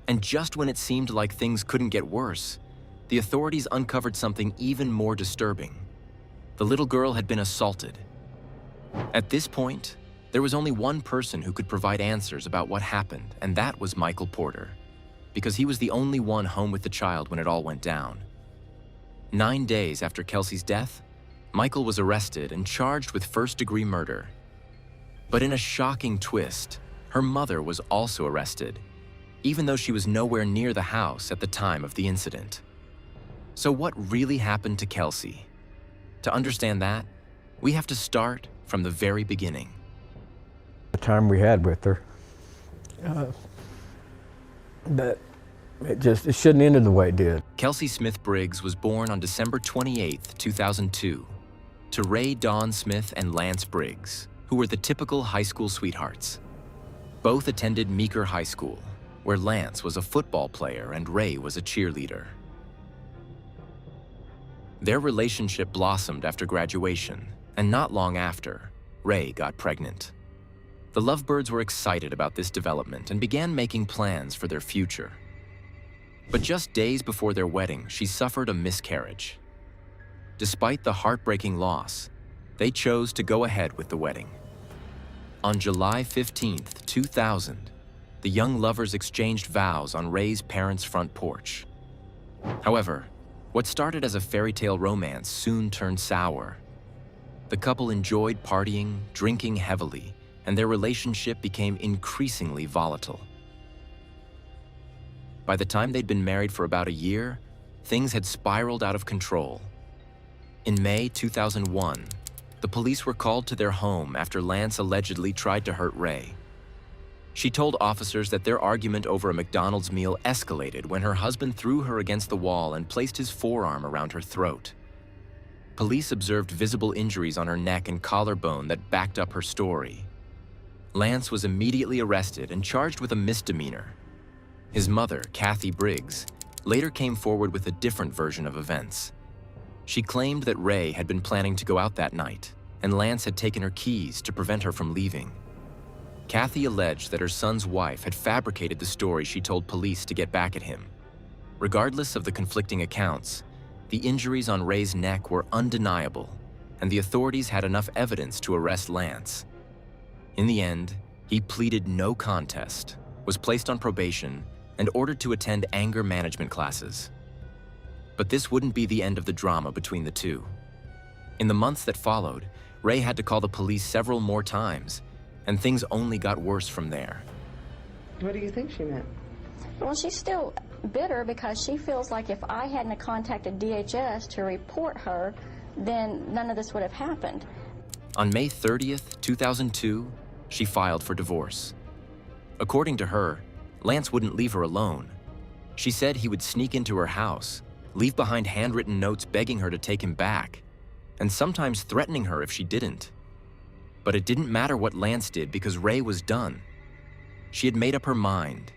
And just when it seemed like things couldn't get worse, the authorities uncovered something even more disturbing. The little girl had been assaulted. At this point, there was only one person who could provide answers about what happened, and that was Michael Porter, because he was the only one home with the child when it all went down. 9 days after Kelsey's death, Michael was arrested and charged with first-degree murder. But in a shocking twist, her mother was also arrested, even though she was nowhere near the house at the time of the incident. So what really happened to Kelsey? To understand that, we have to start from the very beginning. The time we had with her, that it shouldn't end the way it did. Kelsey Smith-Briggs was born on December 28, 2002, to Ray Dawn Smith and Lance Briggs, who were the typical high school sweethearts. Both attended Meeker High School, where Lance was a football player and Ray was a cheerleader. Their relationship blossomed after graduation, and not long after, Ray got pregnant. The lovebirds were excited about this development and began making plans for their future. But just days before their wedding, she suffered a miscarriage. Despite the heartbreaking loss, they chose to go ahead with the wedding. On July 15, 2000, the young lovers exchanged vows on Ray's parents' front porch. However, what started as a fairy tale romance soon turned sour. The couple enjoyed partying, drinking heavily, and their relationship became increasingly volatile. By the time they'd been married for about a year, things had spiraled out of control. In May 2001, the police were called to their home after Lance allegedly tried to hurt Ray. She told officers that their argument over a McDonald's meal escalated when her husband threw her against the wall and placed his forearm around her throat. Police observed visible injuries on her neck and collarbone that backed up her story. Lance was immediately arrested and charged with a misdemeanor. His mother, Kathy Briggs, later came forward with a different version of events. She claimed that Ray had been planning to go out that night, and Lance had taken her keys to prevent her from leaving. Kathy alleged that her son's wife had fabricated the story she told police to get back at him. Regardless of the conflicting accounts, the injuries on Ray's neck were undeniable, and the authorities had enough evidence to arrest Lance. In the end, he pleaded no contest, was placed on probation, and ordered to attend anger management classes. But this wouldn't be the end of the drama between the two. In the months that followed, Ray had to call the police several more times, and things only got worse from there. What do you think she meant? Well, she's still bitter because she feels like if I hadn't contacted DHS to report her, then none of this would have happened. On May 30th, 2002, she filed for divorce. According to her, Lance wouldn't leave her alone. She said he would sneak into her house, leave behind handwritten notes begging her to take him back, and sometimes threatening her if she didn't. But it didn't matter what Lance did because Ray was done. She had made up her mind,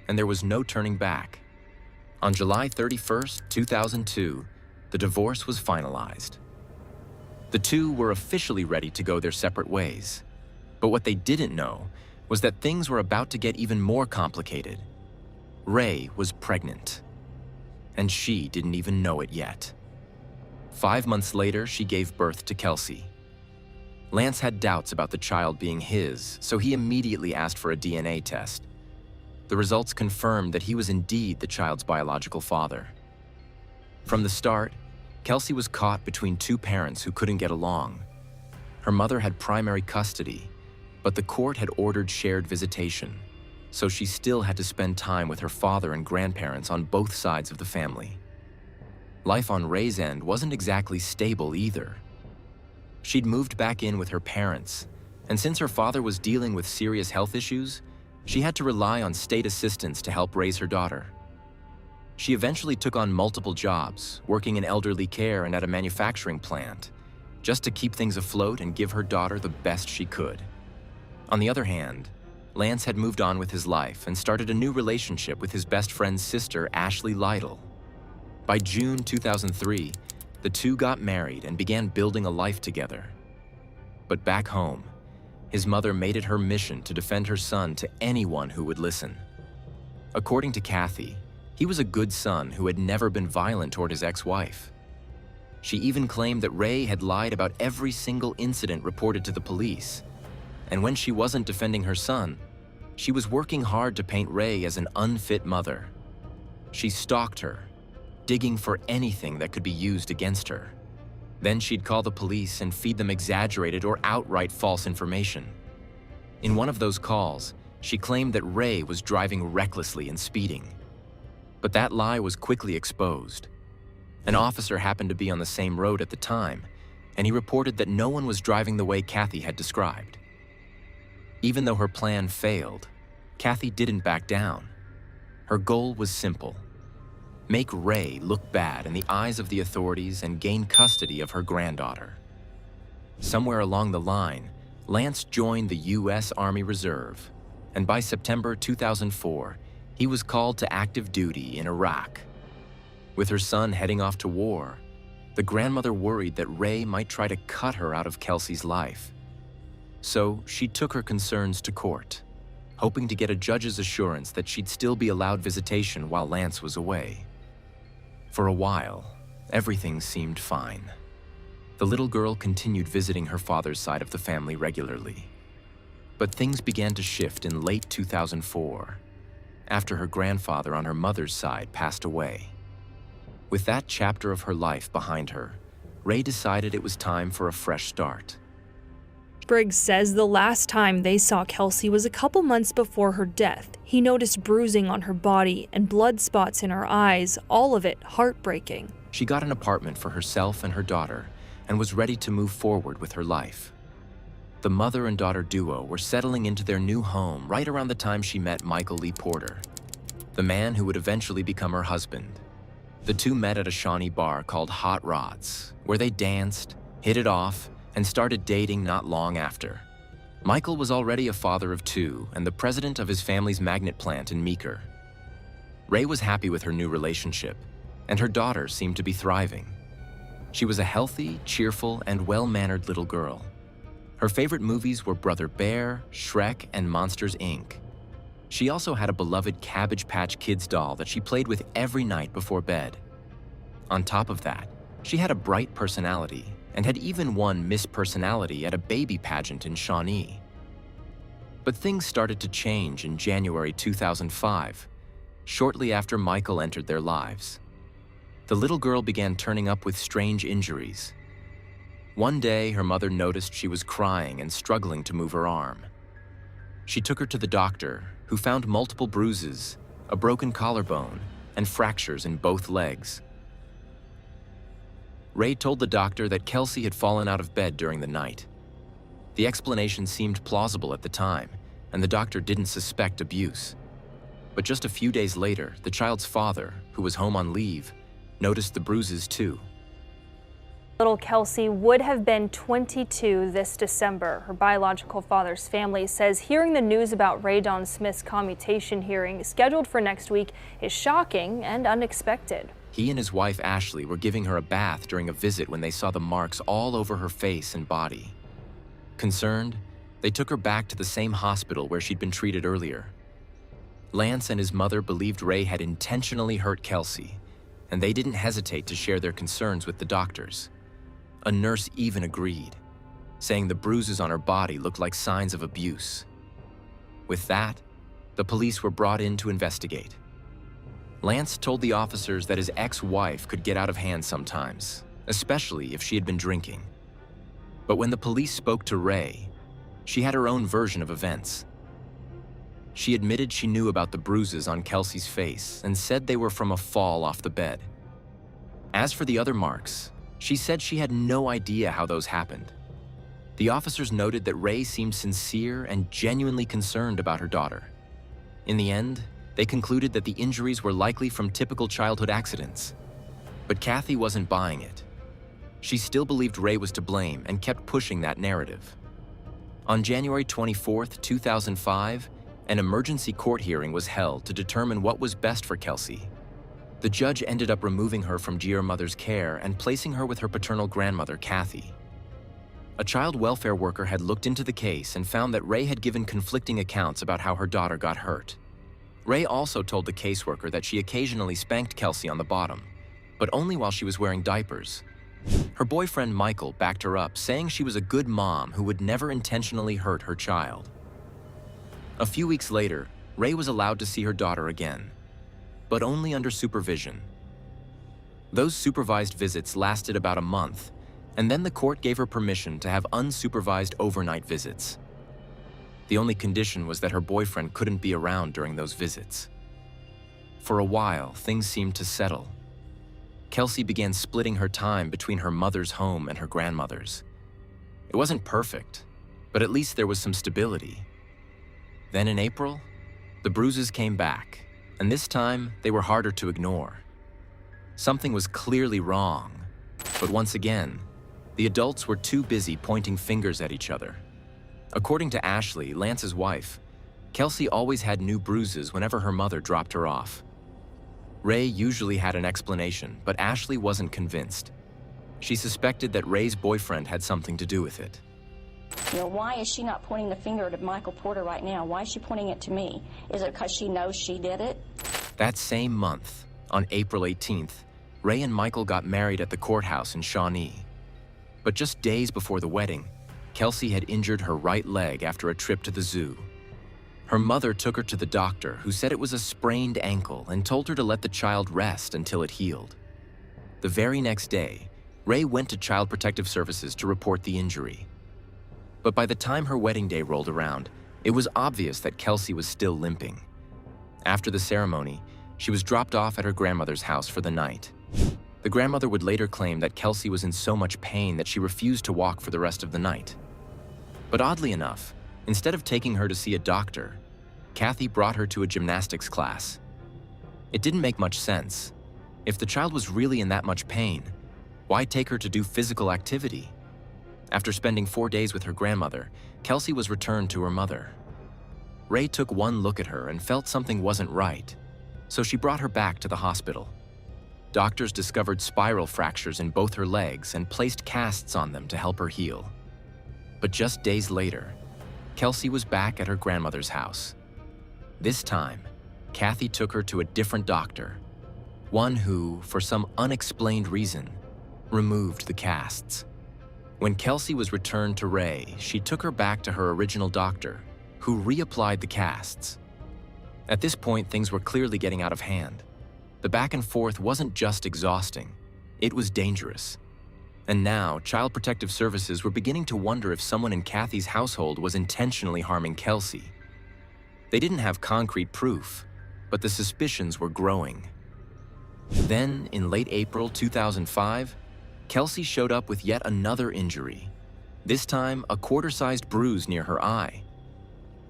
and there was no turning back. On July 31st, 2002, the divorce was finalized. The two were officially ready to go their separate ways. But what they didn't know was that things were about to get even more complicated. Ray was pregnant, and she didn't even know it yet. 5 months later, she gave birth to Kelsey. Lance had doubts about the child being his, so he immediately asked for a DNA test. The results confirmed that he was indeed the child's biological father. From the start, Kelsey was caught between two parents who couldn't get along. Her mother had primary custody, but the court had ordered shared visitation, so she still had to spend time with her father and grandparents on both sides of the family. Life on Ray's end wasn't exactly stable either. She'd moved back in with her parents, and since her father was dealing with serious health issues, she had to rely on state assistance to help raise her daughter. She eventually took on multiple jobs, working in elderly care and at a manufacturing plant, just to keep things afloat and give her daughter the best she could. On the other hand, Lance had moved on with his life and started a new relationship with his best friend's sister, Ashley Lytle. By June 2003, the two got married and began building a life together. But back home, his mother made it her mission to defend her son to anyone who would listen. According to Kathy, he was a good son who had never been violent toward his ex-wife. She even claimed that Ray had lied about every single incident reported to the police. And when she wasn't defending her son, she was working hard to paint Ray as an unfit mother. She stalked her, digging for anything that could be used against her. Then she'd call the police and feed them exaggerated or outright false information. In one of those calls, she claimed that Ray was driving recklessly and speeding. But that lie was quickly exposed. An officer happened to be on the same road at the time, and he reported that no one was driving the way Kathy had described. Even though her plan failed, Kathy didn't back down. Her goal was simple: make Ray look bad in the eyes of the authorities and gain custody of her granddaughter. Somewhere along the line, Lance joined the U.S. Army Reserve, and by September 2004, he was called to active duty in Iraq. With her son heading off to war, the grandmother worried that Ray might try to cut her out of Kelsey's life. So she took her concerns to court, hoping to get a judge's assurance that she'd still be allowed visitation while Lance was away. For a while, everything seemed fine. The little girl continued visiting her father's side of the family regularly. But things began to shift in late 2004, after her grandfather on her mother's side passed away. With that chapter of her life behind her, Ray decided it was time for a fresh start. Briggs says the last time they saw Kelsey was a couple months before her death. He noticed bruising on her body and blood spots in her eyes, all of it heartbreaking. She got an apartment for herself and her daughter and was ready to move forward with her life. The mother and daughter duo were settling into their new home right around the time she met Michael Lee Porter, the man who would eventually become her husband. The two met at a Shawnee bar called Hot Rods, where they danced, hit it off, and started dating not long after. Michael was already a father of two and the president of his family's magnet plant in Meeker. Ray was happy with her new relationship, and her daughter seemed to be thriving. She was a healthy, cheerful, and well-mannered little girl. Her favorite movies were Brother Bear, Shrek, and Monsters, Inc. She also had a beloved Cabbage Patch Kids doll that she played with every night before bed. On top of that, she had a bright personality and had even won Miss Personality at a baby pageant in Shawnee. But things started to change in January 2005, shortly after Michael entered their lives. The little girl began turning up with strange injuries. One day, her mother noticed she was crying and struggling to move her arm. She took her to the doctor, who found multiple bruises, a broken collarbone, and fractures in both legs. Ray told the doctor that Kelsey had fallen out of bed during the night. The explanation seemed plausible at the time, and the doctor didn't suspect abuse. But just a few days later, the child's father, who was home on leave, noticed the bruises too. Little Kelsey would have been 22 this December. Her biological father's family says hearing the news about Ray Dawn Smith's commutation hearing scheduled for next week is shocking and unexpected. He and his wife Ashley were giving her a bath during a visit when they saw the marks all over her face and body. Concerned, they took her back to the same hospital where she'd been treated earlier. Lance and his mother believed Ray had intentionally hurt Kelsey, and they didn't hesitate to share their concerns with the doctors. A nurse even agreed, saying the bruises on her body looked like signs of abuse. With that, the police were brought in to investigate. Lance told the officers that his ex-wife could get out of hand sometimes, especially if she had been drinking. But when the police spoke to Ray, she had her own version of events. She admitted she knew about the bruises on Kelsey's face and said they were from a fall off the bed. As for the other marks, she said she had no idea how those happened. The officers noted that Ray seemed sincere and genuinely concerned about her daughter. In the end, they concluded that the injuries were likely from typical childhood accidents. But Kathy wasn't buying it. She still believed Ray was to blame and kept pushing that narrative. On January 24, 2005, an emergency court hearing was held to determine what was best for Kelsey. The judge ended up removing her from dear mother's care and placing her with her paternal grandmother, Kathy. A child welfare worker had looked into the case and found that Ray had given conflicting accounts about how her daughter got hurt. Ray also told the caseworker that she occasionally spanked Kelsey on the bottom, but only while she was wearing diapers. Her boyfriend, Michael, backed her up, saying she was a good mom who would never intentionally hurt her child. A few weeks later, Ray was allowed to see her daughter again, but only under supervision. Those supervised visits lasted about a month, and then the court gave her permission to have unsupervised overnight visits. The only condition was that her boyfriend couldn't be around during those visits. For a while, things seemed to settle. Kelsey began splitting her time between her mother's home and her grandmother's. It wasn't perfect, but at least there was some stability. Then in April, the bruises came back, and this time they were harder to ignore. Something was clearly wrong, but once again, the adults were too busy pointing fingers at each other. According to Ashley, Lance's wife, Kelsey always had new bruises whenever her mother dropped her off. Ray usually had an explanation, but Ashley wasn't convinced. She suspected that Ray's boyfriend had something to do with it. You know, why is she not pointing the finger at Michael Porter right now? Why is she pointing it to me? Is it because she knows she did it? That same month, on April 18th, Ray and Michael got married at the courthouse in Shawnee. But just days before the wedding, Kelsey had injured her right leg after a trip to the zoo. Her mother took her to the doctor, who said it was a sprained ankle and told her to let the child rest until it healed. The very next day, Ray went to Child Protective Services to report the injury. But by the time her wedding day rolled around, it was obvious that Kelsey was still limping. After the ceremony, she was dropped off at her grandmother's house for the night. The grandmother would later claim that Kelsey was in so much pain that she refused to walk for the rest of the night. But oddly enough, instead of taking her to see a doctor, Kathy brought her to a gymnastics class. It didn't make much sense. If the child was really in that much pain, why take her to do physical activity? After spending 4 days with her grandmother, Kelsey was returned to her mother. Ray took one look at her and felt something wasn't right, so she brought her back to the hospital. Doctors discovered spiral fractures in both her legs and placed casts on them to help her heal. But just days later, Kelsey was back at her grandmother's house. This time, Kathy took her to a different doctor, one who, for some unexplained reason, removed the casts. When Kelsey was returned to Ray, she took her back to her original doctor, who reapplied the casts. At this point, things were clearly getting out of hand. The back and forth wasn't just exhausting, it was dangerous. And now, Child Protective Services were beginning to wonder if someone in Kathy's household was intentionally harming Kelsey. They didn't have concrete proof, but the suspicions were growing. Then, in late April 2005, Kelsey showed up with yet another injury. This time, a quarter-sized bruise near her eye.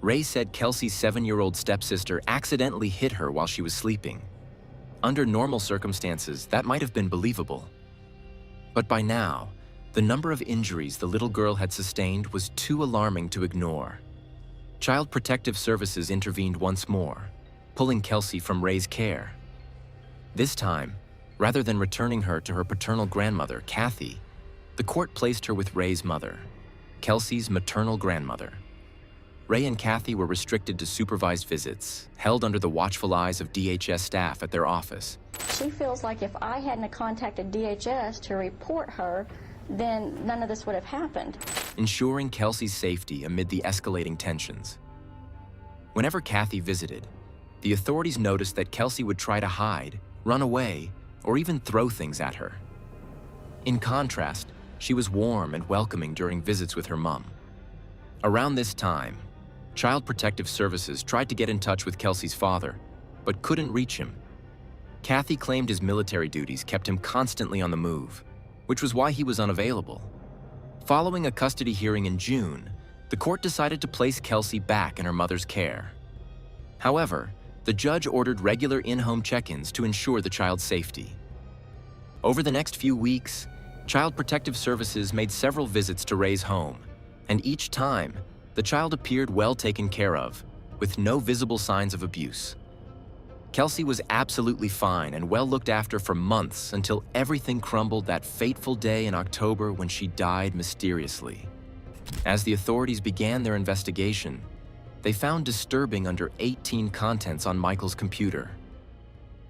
Ray said Kelsey's 7-year-old stepsister accidentally hit her while she was sleeping. Under normal circumstances, that might have been believable. But by now, the number of injuries the little girl had sustained was too alarming to ignore. Child Protective Services intervened once more, pulling Kelsey from Ray's care. This time, rather than returning her to her paternal grandmother, Kathy, the court placed her with Ray's mother, Kelsey's maternal grandmother. Ray and Kathy were restricted to supervised visits, held under the watchful eyes of DHS staff at their office. She feels like if I hadn't contacted DHS to report her, then none of this would have happened. Ensuring Kelsey's safety amid the escalating tensions. Whenever Kathy visited, the authorities noticed that Kelsey would try to hide, run away, or even throw things at her. In contrast, she was warm and welcoming during visits with her mom. Around this time, Child Protective Services tried to get in touch with Kelsey's father, but couldn't reach him. Kathy claimed his military duties kept him constantly on the move, which was why he was unavailable. Following a custody hearing in June, the court decided to place Kelsey back in her mother's care. However, the judge ordered regular in-home check-ins to ensure the child's safety. Over the next few weeks, Child Protective Services made several visits to Ray's home, and each time, the child appeared well taken care of, with no visible signs of abuse. Kelsey was absolutely fine and well looked after for months until everything crumbled that fateful day in October when she died mysteriously. As the authorities began their investigation, they found disturbing under 18 contents on Michael's computer.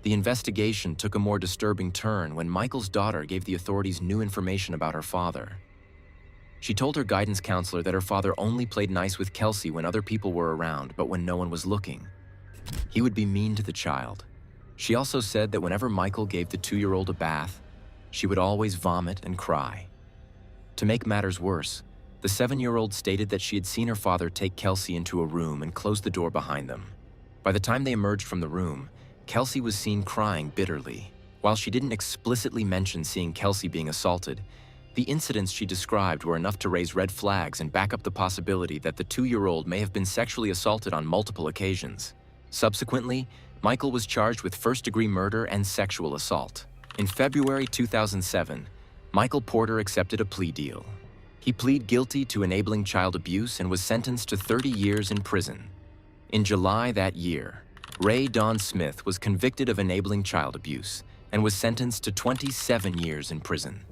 The investigation took a more disturbing turn when Michael's daughter gave the authorities new information about her father. She told her guidance counselor that her father only played nice with Kelsey when other people were around, but when no one was looking. He would be mean to the child. She also said that whenever Michael gave the 2-year-old a bath, she would always vomit and cry. To make matters worse, the 7-year-old stated that she had seen her father take Kelsey into a room and close the door behind them. By the time they emerged from the room, Kelsey was seen crying bitterly. While she didn't explicitly mention seeing Kelsey being assaulted, the incidents she described were enough to raise red flags and back up the possibility that the 2-year-old may have been sexually assaulted on multiple occasions. Subsequently, Michael was charged with first-degree murder and sexual assault. In February 2007, Michael Porter accepted a plea deal. He pleaded guilty to enabling child abuse and was sentenced to 30 years in prison. In July that year, Ray Don Smith was convicted of enabling child abuse and was sentenced to 27 years in prison.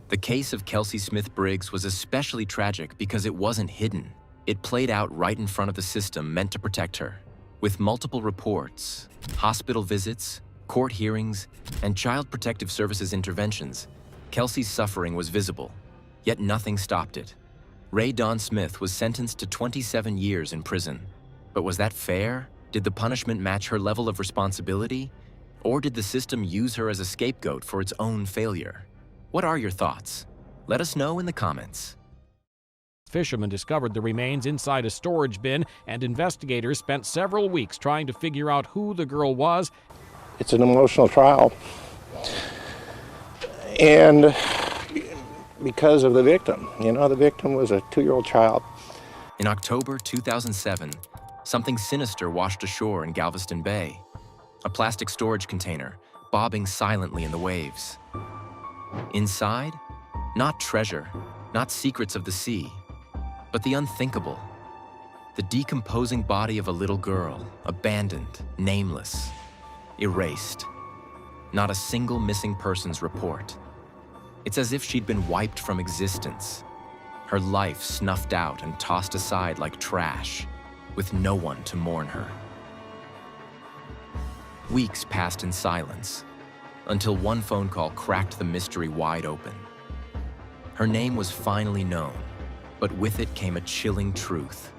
The case of Kelsey Smith-Briggs was especially tragic because it wasn't hidden. It played out right in front of the system meant to protect her. With multiple reports, hospital visits, court hearings, and Child Protective Services interventions, Kelsey's suffering was visible, yet nothing stopped it. Ray Don Smith was sentenced to 27 years in prison. But was that fair? Did the punishment match her level of responsibility? Or did the system use her as a scapegoat for its own failure? What are your thoughts? Let us know in the comments. Fishermen discovered the remains inside a storage bin, and investigators spent several weeks trying to figure out who the girl was. It's an emotional trial, and because of the victim. You know, the victim was a 2-year-old child. In October 2007, something sinister washed ashore in Galveston Bay. A plastic storage container, bobbing silently in the waves. Inside, not treasure, not secrets of the sea, but the unthinkable. The decomposing body of a little girl, abandoned, nameless, erased. Not a single missing persons report. It's as if she'd been wiped from existence. Her life snuffed out and tossed aside like trash, with no one to mourn her. Weeks passed in silence, until one phone call cracked the mystery wide open. Her name was finally known, but with it came a chilling truth.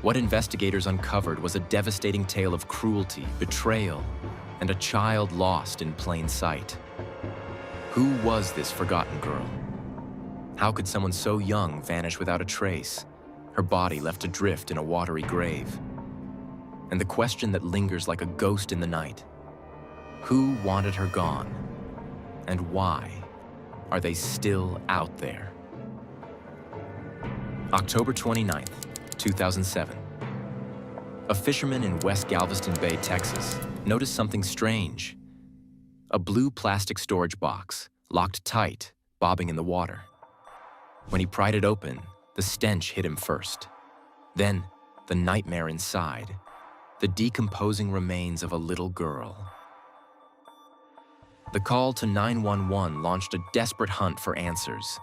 What investigators uncovered was a devastating tale of cruelty, betrayal, and a child lost in plain sight. Who was this forgotten girl? How could someone so young vanish without a trace, her body left adrift in a watery grave? And the question that lingers like a ghost in the night: who wanted her gone? And why are they still out there? October 29th, 2007. A fisherman in West Galveston Bay, Texas, noticed something strange. A blue plastic storage box, locked tight, bobbing in the water. When he pried it open, the stench hit him first. Then, the nightmare inside, the decomposing remains of a little girl. The call to 911 launched a desperate hunt for answers.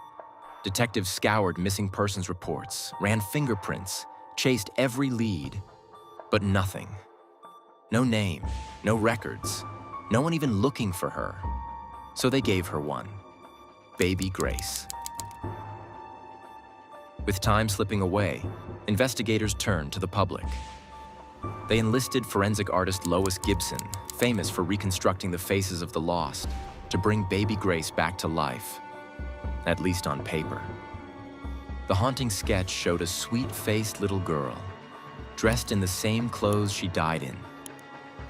Detectives scoured missing persons reports, ran fingerprints, chased every lead, but nothing. No name, no records, no one even looking for her. So they gave her one, Baby Grace. With time slipping away, investigators turned to the public. They enlisted forensic artist Lois Gibson, famous for reconstructing the faces of the lost, to bring Baby Grace back to life, at least on paper. The haunting sketch showed a sweet-faced little girl, dressed in the same clothes she died in.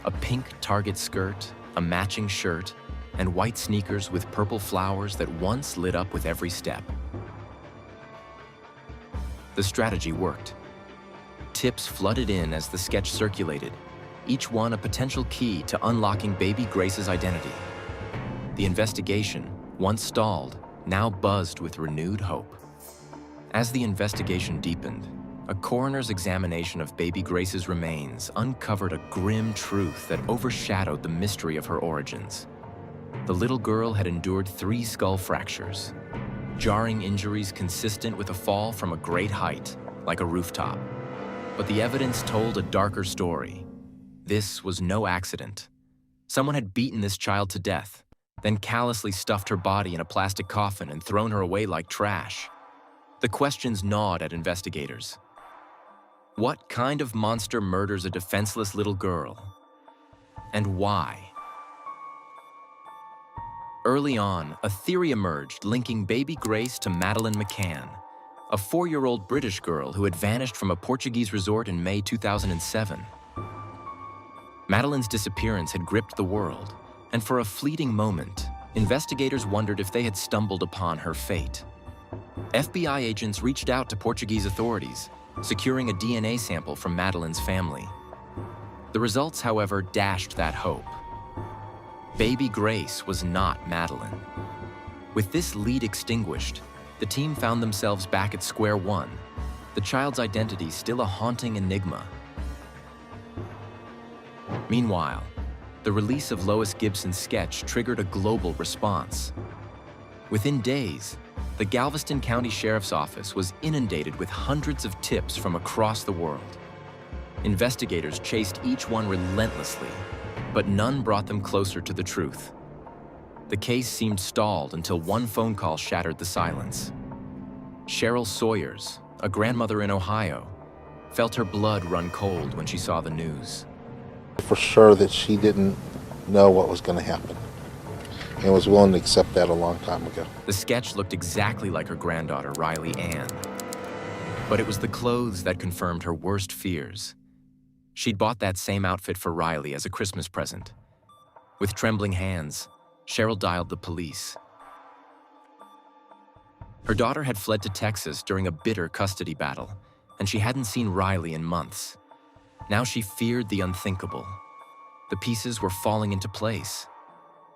A pink Target skirt, a matching shirt, and white sneakers with purple flowers that once lit up with every step. The strategy worked. Tips flooded in as the sketch circulated, each one a potential key to unlocking Baby Grace's identity. The investigation, once stalled, now buzzed with renewed hope. As the investigation deepened, a coroner's examination of Baby Grace's remains uncovered a grim truth that overshadowed the mystery of her origins. The little girl had endured 3 skull fractures, jarring injuries consistent with a fall from a great height, like a rooftop. But the evidence told a darker story. This was no accident. Someone had beaten this child to death, then callously stuffed her body in a plastic coffin and thrown her away like trash. The questions gnawed at investigators. What kind of monster murders a defenseless little girl? And why? Early on, a theory emerged linking Baby Grace to Madeleine McCann, a 4-year-old British girl who had vanished from a Portuguese resort in May 2007. Madeleine's disappearance had gripped the world, and for a fleeting moment, investigators wondered if they had stumbled upon her fate. FBI agents reached out to Portuguese authorities, securing a DNA sample from Madeleine's family. The results, however, dashed that hope. Baby Grace was not Madeleine. With this lead extinguished, the team found themselves back at square one, the child's identity still a haunting enigma. Meanwhile, the release of Lois Gibson's sketch triggered a global response. Within days, the Galveston County Sheriff's Office was inundated with hundreds of tips from across the world. Investigators chased each one relentlessly, but none brought them closer to the truth. The case seemed stalled until one phone call shattered the silence. Cheryl Sawyers, a grandmother in Ohio, felt her blood run cold when she saw the news. For sure that she didn't know what was going to happen and was willing to accept that a long time ago. The sketch looked exactly like her granddaughter, Riley Ann. But it was the clothes that confirmed her worst fears. She'd bought that same outfit for Riley as a Christmas present. With trembling hands, Cheryl dialed the police. Her daughter had fled to Texas during a bitter custody battle, and she hadn't seen Riley in months. Now she feared the unthinkable. The pieces were falling into place,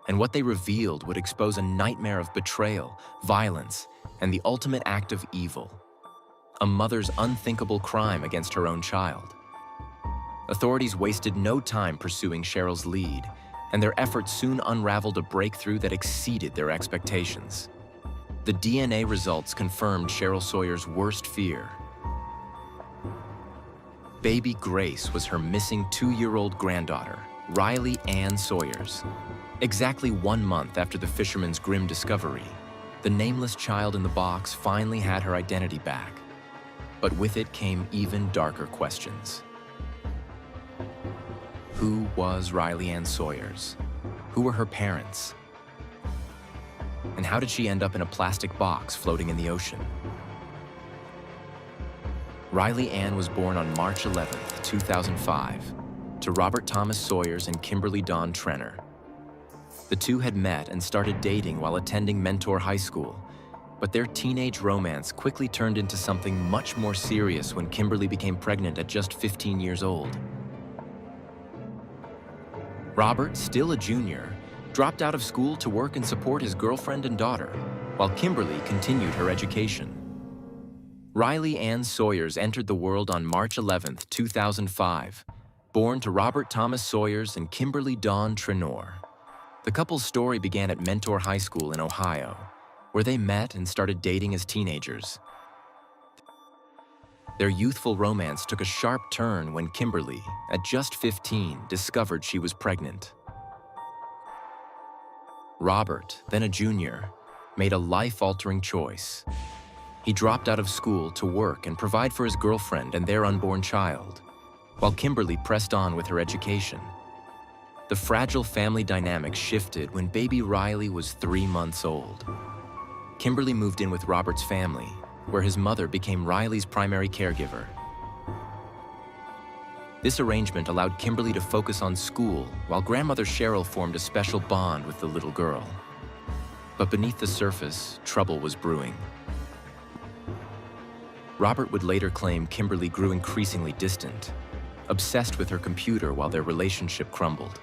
and what they revealed would expose a nightmare of betrayal, violence, and the ultimate act of evil. A mother's unthinkable crime against her own child. Authorities wasted no time pursuing Cheryl's lead, and their efforts soon unraveled a breakthrough that exceeded their expectations. The DNA results confirmed Cheryl Sawyer's worst fear. Baby Grace was her missing 2-year-old granddaughter, Riley Ann Sawyers. Exactly 1 month after the fisherman's grim discovery, the nameless child in the box finally had her identity back. But with it came even darker questions. Who was Riley Ann Sawyers? Who were her parents? And how did she end up in a plastic box floating in the ocean? Riley Ann was born on March 11, 2005, to Robert Thomas Sawyers and Kimberly Dawn Trenner. The two had met and started dating while attending Mentor High School, But their teenage romance quickly turned into something much more serious when Kimberly became pregnant at just 15 years old. Robert, still a junior, dropped out of school to work and support his girlfriend and daughter, while Kimberly continued her education. Riley Ann Sawyers entered the world on March 11, 2005, born to Robert Thomas Sawyers and Kimberly Dawn Trenor. The couple's story began at Mentor High School in Ohio, where they met and started dating as teenagers. Their youthful romance took a sharp turn when Kimberly, at just 15, discovered she was pregnant. Robert, then a junior, made a life-altering choice. He dropped out of school to work and provide for his girlfriend and their unborn child, while Kimberly pressed on with her education. The fragile family dynamic shifted when baby Riley was 3 months old. Kimberly moved in with Robert's family, where his mother became Riley's primary caregiver. This arrangement allowed Kimberly to focus on school, while grandmother Cheryl formed a special bond with the little girl. But beneath the surface, trouble was brewing. Robert would later claim Kimberly grew increasingly distant, obsessed with her computer while their relationship crumbled.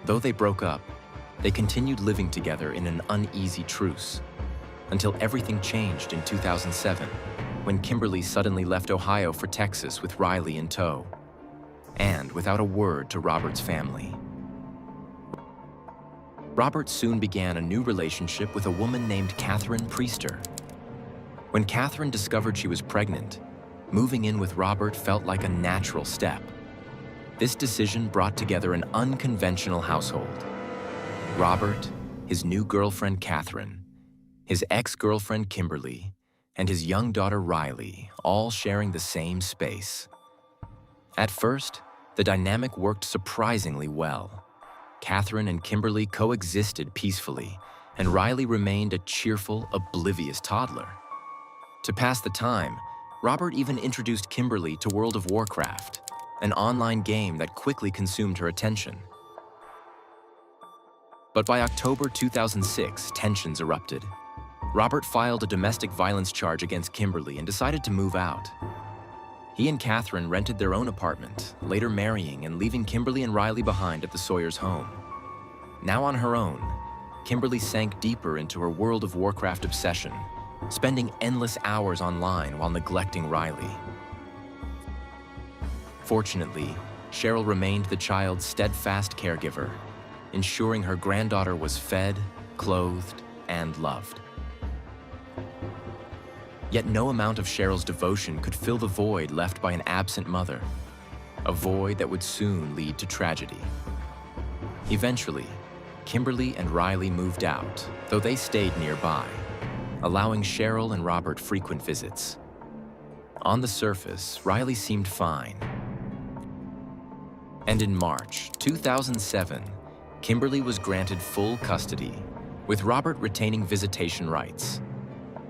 Though they broke up, they continued living together in an uneasy truce, until everything changed in 2007, when Kimberly suddenly left Ohio for Texas with Riley in tow, and without a word to Robert's family. Robert soon began a new relationship with a woman named Catherine Priester. When Catherine discovered she was pregnant, moving in with Robert felt like a natural step. This decision brought together an unconventional household. Robert, his new girlfriend Catherine, his ex-girlfriend Kimberly, and his young daughter Riley, all sharing the same space. At first, the dynamic worked surprisingly well. Catherine and Kimberly coexisted peacefully, and Riley remained a cheerful, oblivious toddler. To pass the time, Robert even introduced Kimberly to World of Warcraft, an online game that quickly consumed her attention. But by October 2006, tensions erupted. Robert filed a domestic violence charge against Kimberly and decided to move out. He and Catherine rented their own apartment, later marrying and leaving Kimberly and Riley behind at the Sawyers' home. Now on her own, Kimberly sank deeper into her World of Warcraft obsession, spending endless hours online while neglecting Riley. Fortunately, Cheryl remained the child's steadfast caregiver, ensuring her granddaughter was fed, clothed, and loved. Yet no amount of Cheryl's devotion could fill the void left by an absent mother, a void that would soon lead to tragedy. Eventually, Kimberly and Riley moved out, though they stayed nearby, allowing Cheryl and Robert frequent visits. On the surface, Riley seemed fine. And in March 2007, Kimberly was granted full custody, with Robert retaining visitation rights.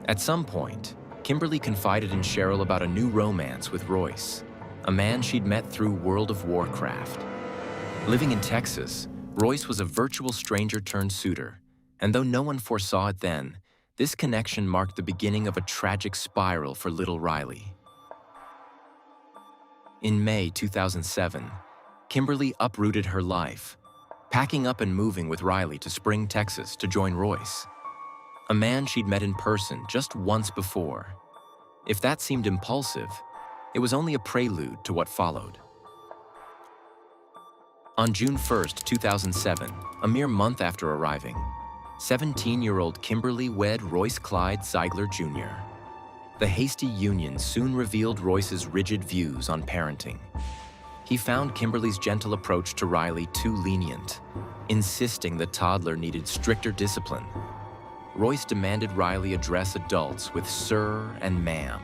At some point, Kimberly confided in Cheryl about a new romance with Royce, a man she'd met through World of Warcraft. Living in Texas, Royce was a virtual stranger turned suitor, and though no one foresaw it then, this connection marked the beginning of a tragic spiral for little Riley. In May 2007, Kimberly uprooted her life, packing up and moving with Riley to Spring, Texas to join Royce, a man she'd met in person just once before. If that seemed impulsive, it was only a prelude to what followed. On June 1, 2007, a mere month after arriving, 17-year-old Kimberly wed Royce Clyde Zeigler Jr. The hasty union soon revealed Royce's rigid views on parenting. He found Kimberly's gentle approach to Riley too lenient, insisting the toddler needed stricter discipline. Royce demanded Riley address adults with sir and ma'am,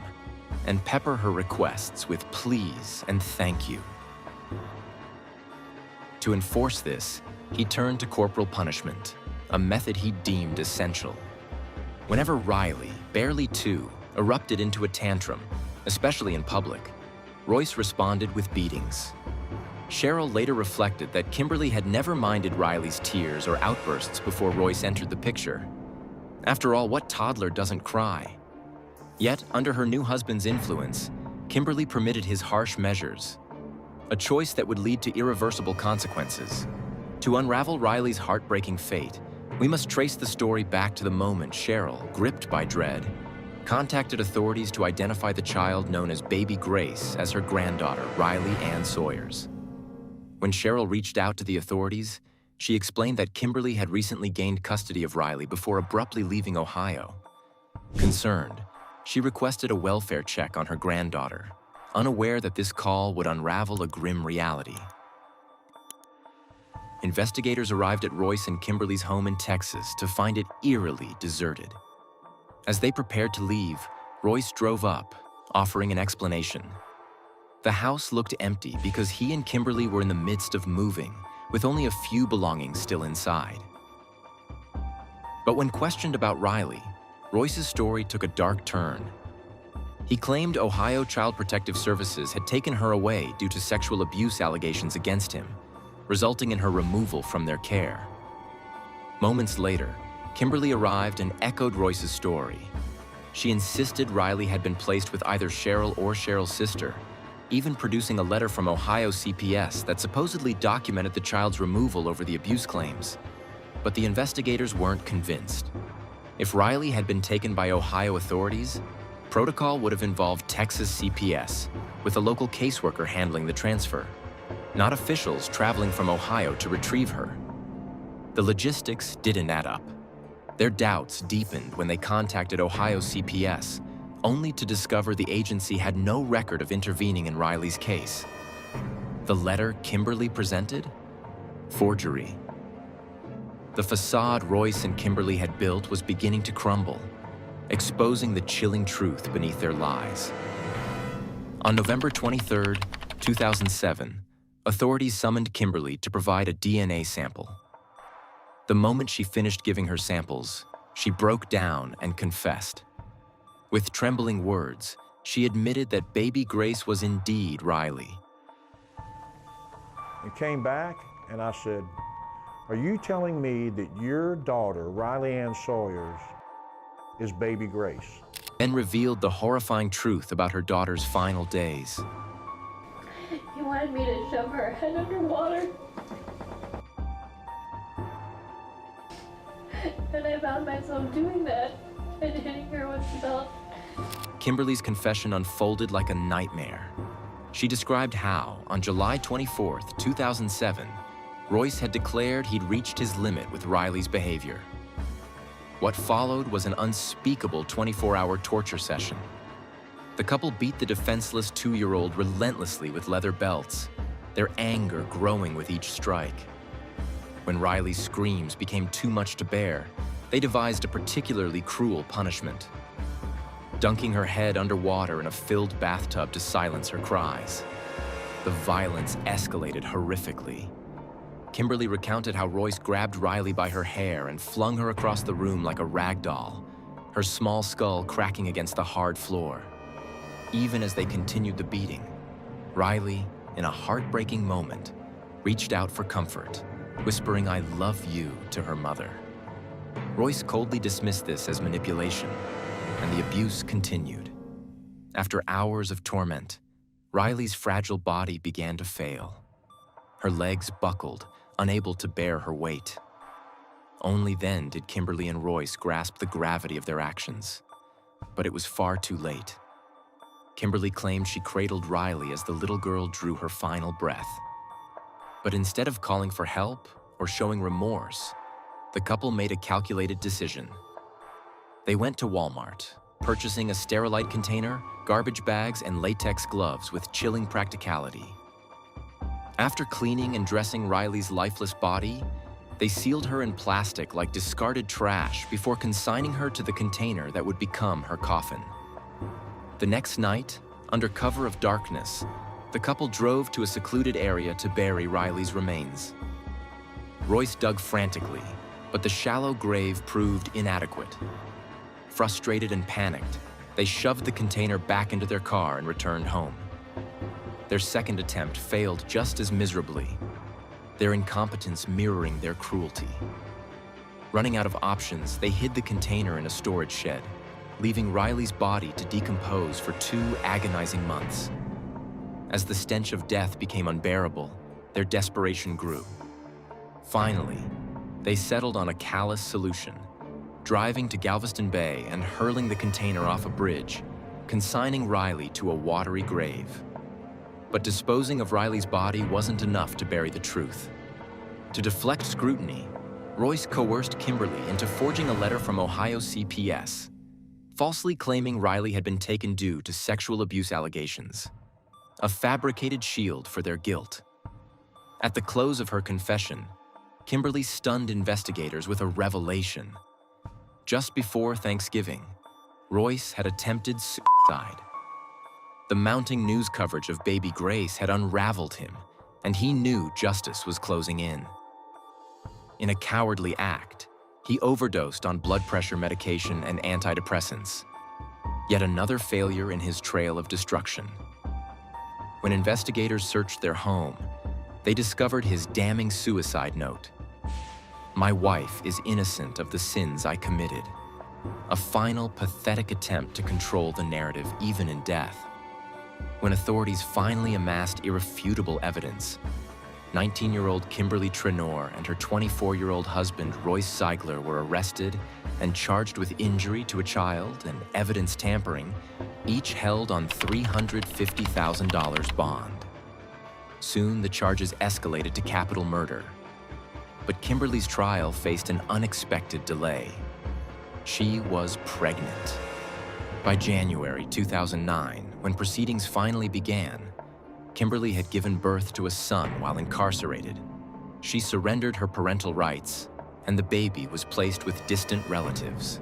and pepper her requests with please and thank you. To enforce this, he turned to corporal punishment, a method he deemed essential. Whenever Riley, barely 2, erupted into a tantrum, especially in public, Royce responded with beatings. Cheryl later reflected that Kimberly had never minded Riley's tears or outbursts before Royce entered the picture. After all, what toddler doesn't cry? Yet, under her new husband's influence, Kimberly permitted his harsh measures, a choice that would lead to irreversible consequences. To unravel Riley's heartbreaking fate, we must trace the story back to the moment Cheryl, gripped by dread, contacted authorities to identify the child known as Baby Grace as her granddaughter, Riley Ann Sawyers. When Cheryl reached out to the authorities, she explained that Kimberly had recently gained custody of Riley before abruptly leaving Ohio. Concerned, she requested a welfare check on her granddaughter, unaware that this call would unravel a grim reality. Investigators arrived at Royce and Kimberly's home in Texas to find it eerily deserted. As they prepared to leave, Royce drove up, offering an explanation. The house looked empty because he and Kimberly were in the midst of moving, with only a few belongings still inside. But when questioned about Riley, Royce's story took a dark turn. He claimed Ohio Child Protective Services had taken her away due to sexual abuse allegations against him, resulting in her removal from their care. Moments later, Kimberly arrived and echoed Royce's story. She insisted Riley had been placed with either Cheryl or Cheryl's sister, even producing a letter from Ohio CPS that supposedly documented the child's removal over the abuse claims. But the investigators weren't convinced. If Riley had been taken by Ohio authorities, protocol would have involved Texas CPS, with a local caseworker handling the transfer, not officials traveling from Ohio to retrieve her. The logistics didn't add up. Their doubts deepened when they contacted Ohio CPS, only to discover the agency had no record of intervening in Riley's case. The letter Kimberly presented? Forgery. The facade Royce and Kimberly had built was beginning to crumble, exposing the chilling truth beneath their lies. On November 23, 2007, authorities summoned Kimberly to provide a DNA sample. The moment she finished giving her samples, she broke down and confessed. With trembling words, she admitted that Baby Grace was indeed Riley. I came back and I said, "Are you telling me that your daughter, Riley Ann Sawyers, is Baby Grace?" Then revealed the horrifying truth about her daughter's final days. He wanted me to shove her head underwater. And I found myself doing that and hitting her with the belt. Kimberly's confession unfolded like a nightmare. She described how, on July 24, 2007, Royce had declared he'd reached his limit with Riley's behavior. What followed was an unspeakable 24-hour torture session. The couple beat the defenseless 2-year-old relentlessly with leather belts, their anger growing with each strike. When Riley's screams became too much to bear, they devised a particularly cruel punishment, dunking her head underwater in a filled bathtub to silence her cries. The violence escalated horrifically. Kimberly recounted how Royce grabbed Riley by her hair and flung her across the room like a rag doll, her small skull cracking against the hard floor. Even as they continued the beating, Riley, in a heartbreaking moment, reached out for comfort, whispering "I love you" to her mother. Royce coldly dismissed this as manipulation, and the abuse continued. After hours of torment, Riley's fragile body began to fail. Her legs buckled, unable to bear her weight. Only then did Kimberly and Royce grasp the gravity of their actions. But it was far too late. Kimberly claimed she cradled Riley as the little girl drew her final breath. But instead of calling for help or showing remorse, the couple made a calculated decision. They went to Walmart, purchasing a Sterilite container, garbage bags, and latex gloves with chilling practicality. After cleaning and dressing Riley's lifeless body, they sealed her in plastic like discarded trash before consigning her to the container that would become her coffin. The next night, under cover of darkness, the couple drove to a secluded area to bury Riley's remains. Royce dug frantically, but the shallow grave proved inadequate. Frustrated and panicked, they shoved the container back into their car and returned home. Their second attempt failed just as miserably, their incompetence mirroring their cruelty. Running out of options, they hid the container in a storage shed, leaving Riley's body to decompose for 2 agonizing months. As the stench of death became unbearable, their desperation grew. Finally, they settled on a callous solution, driving to Galveston Bay and hurling the container off a bridge, consigning Riley to a watery grave. But disposing of Riley's body wasn't enough to bury the truth. To deflect scrutiny, Royce coerced Kimberly into forging a letter from Ohio CPS, falsely claiming Riley had been taken due to sexual abuse allegations, a fabricated shield for their guilt. At the close of her confession, Kimberly stunned investigators with a revelation. Just before Thanksgiving, Royce had attempted suicide. The mounting news coverage of baby Grace had unraveled him, and he knew justice was closing in. In a cowardly act, he overdosed on blood pressure medication and antidepressants. Yet another failure in his trail of destruction. When investigators searched their home, they discovered his damning suicide note. "My wife is innocent of the sins I committed." A final, pathetic attempt to control the narrative, even in death. When authorities finally amassed irrefutable evidence, 19-year-old Kimberly Trenor and her 24-year-old husband, Royce Ziegler, were arrested and charged with injury to a child and evidence tampering, each held on $350,000 bond. Soon, the charges escalated to capital murder. But Kimberly's trial faced an unexpected delay. She was pregnant. By January 2009, when proceedings finally began, Kimberly had given birth to a son while incarcerated. She surrendered her parental rights, and the baby was placed with distant relatives.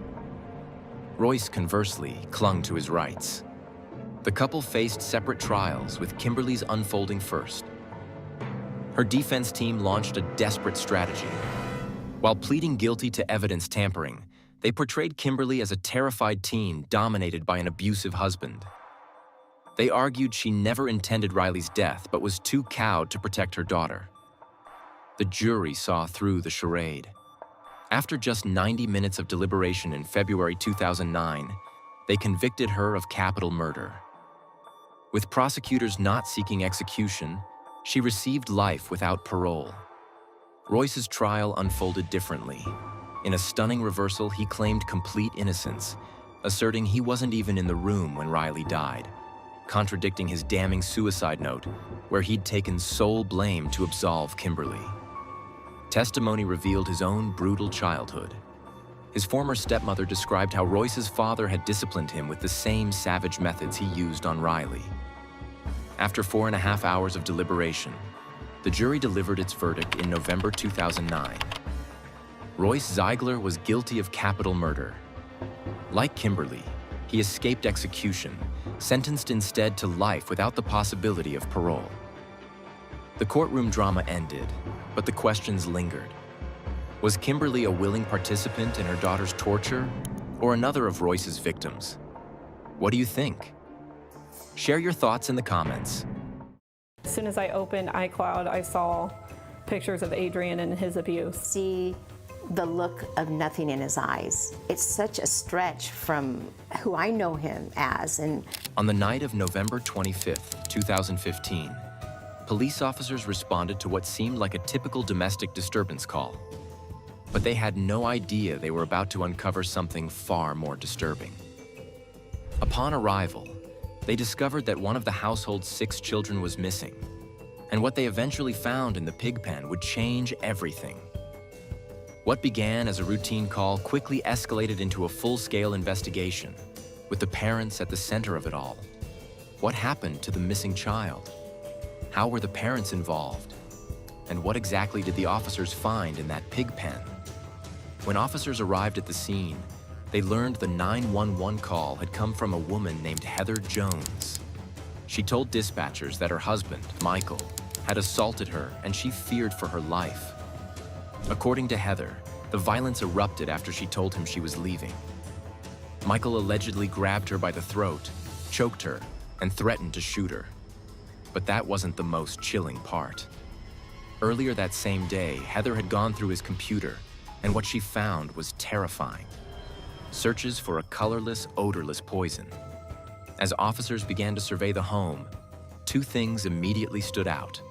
Royce, conversely, clung to his rights. The couple faced separate trials, with Kimberly's unfolding first. Her defense team launched a desperate strategy. While pleading guilty to evidence tampering, they portrayed Kimberly as a terrified teen dominated by an abusive husband. They argued she never intended Riley's death but was too cowed to protect her daughter. The jury saw through the charade. After just 90 minutes of deliberation in February 2009, they convicted her of capital murder. With prosecutors not seeking execution, she received life without parole. Royce's trial unfolded differently. In a stunning reversal, he claimed complete innocence, asserting he wasn't even in the room when Riley died, contradicting his damning suicide note, where he'd taken sole blame to absolve Kimberly. Testimony revealed his own brutal childhood. His former stepmother described how Royce's father had disciplined him with the same savage methods he used on Riley. After 4.5 hours of deliberation, the jury delivered its verdict in November 2009. Royce Ziegler was guilty of capital murder. Like Kimberly, he escaped execution, sentenced instead to life without the possibility of parole. The courtroom drama ended, but the questions lingered. Was Kimberly a willing participant in her daughter's torture, or another of Royce's victims? What do you think? Share your thoughts in the comments. As soon as I opened iCloud, I saw pictures of Adrian and his abuse. See the look of nothing in his eyes. It's such a stretch from who I know him as. And on the night of November 25th, 2015, police officers responded to what seemed like a typical domestic disturbance call. But they had no idea they were about to uncover something far more disturbing. Upon arrival, they discovered that one of the household's 6 children was missing, and what they eventually found in the pig pen would change everything. What began as a routine call quickly escalated into a full-scale investigation, with the parents at the center of it all. What happened to the missing child? How were the parents involved? And what exactly did the officers find in that pig pen? When officers arrived at the scene, they learned the 911 call had come from a woman named Heather Jones. She told dispatchers that her husband, Michael, had assaulted her and she feared for her life. According to Heather, the violence erupted after she told him she was leaving. Michael allegedly grabbed her by the throat, choked her, and threatened to shoot her. But that wasn't the most chilling part. Earlier that same day, Heather had gone through his computer And what she found was terrifying. Searches for a colorless, odorless poison. As officers began to survey the home, two things immediately stood out.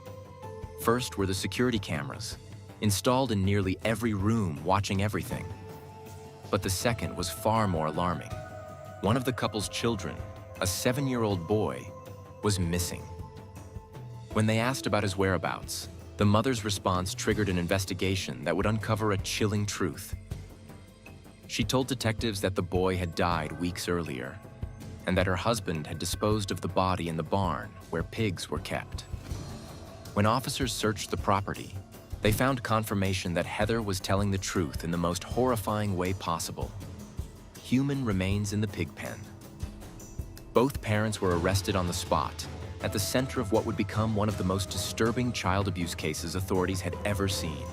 First were the security cameras, installed in nearly every room, watching everything. But the second was far more alarming. One of the couple's children, a 7-year-old boy, was missing. When they asked about his whereabouts, the mother's response triggered an investigation that would uncover a chilling truth. She told detectives that the boy had died weeks earlier, and that her husband had disposed of the body in the barn where pigs were kept. When officers searched the property, they found confirmation that Heather was telling the truth in the most horrifying way possible. Human remains in the pig pen. Both parents were arrested on the spot, at the center of what would become one of the most disturbing child abuse cases authorities had ever seen.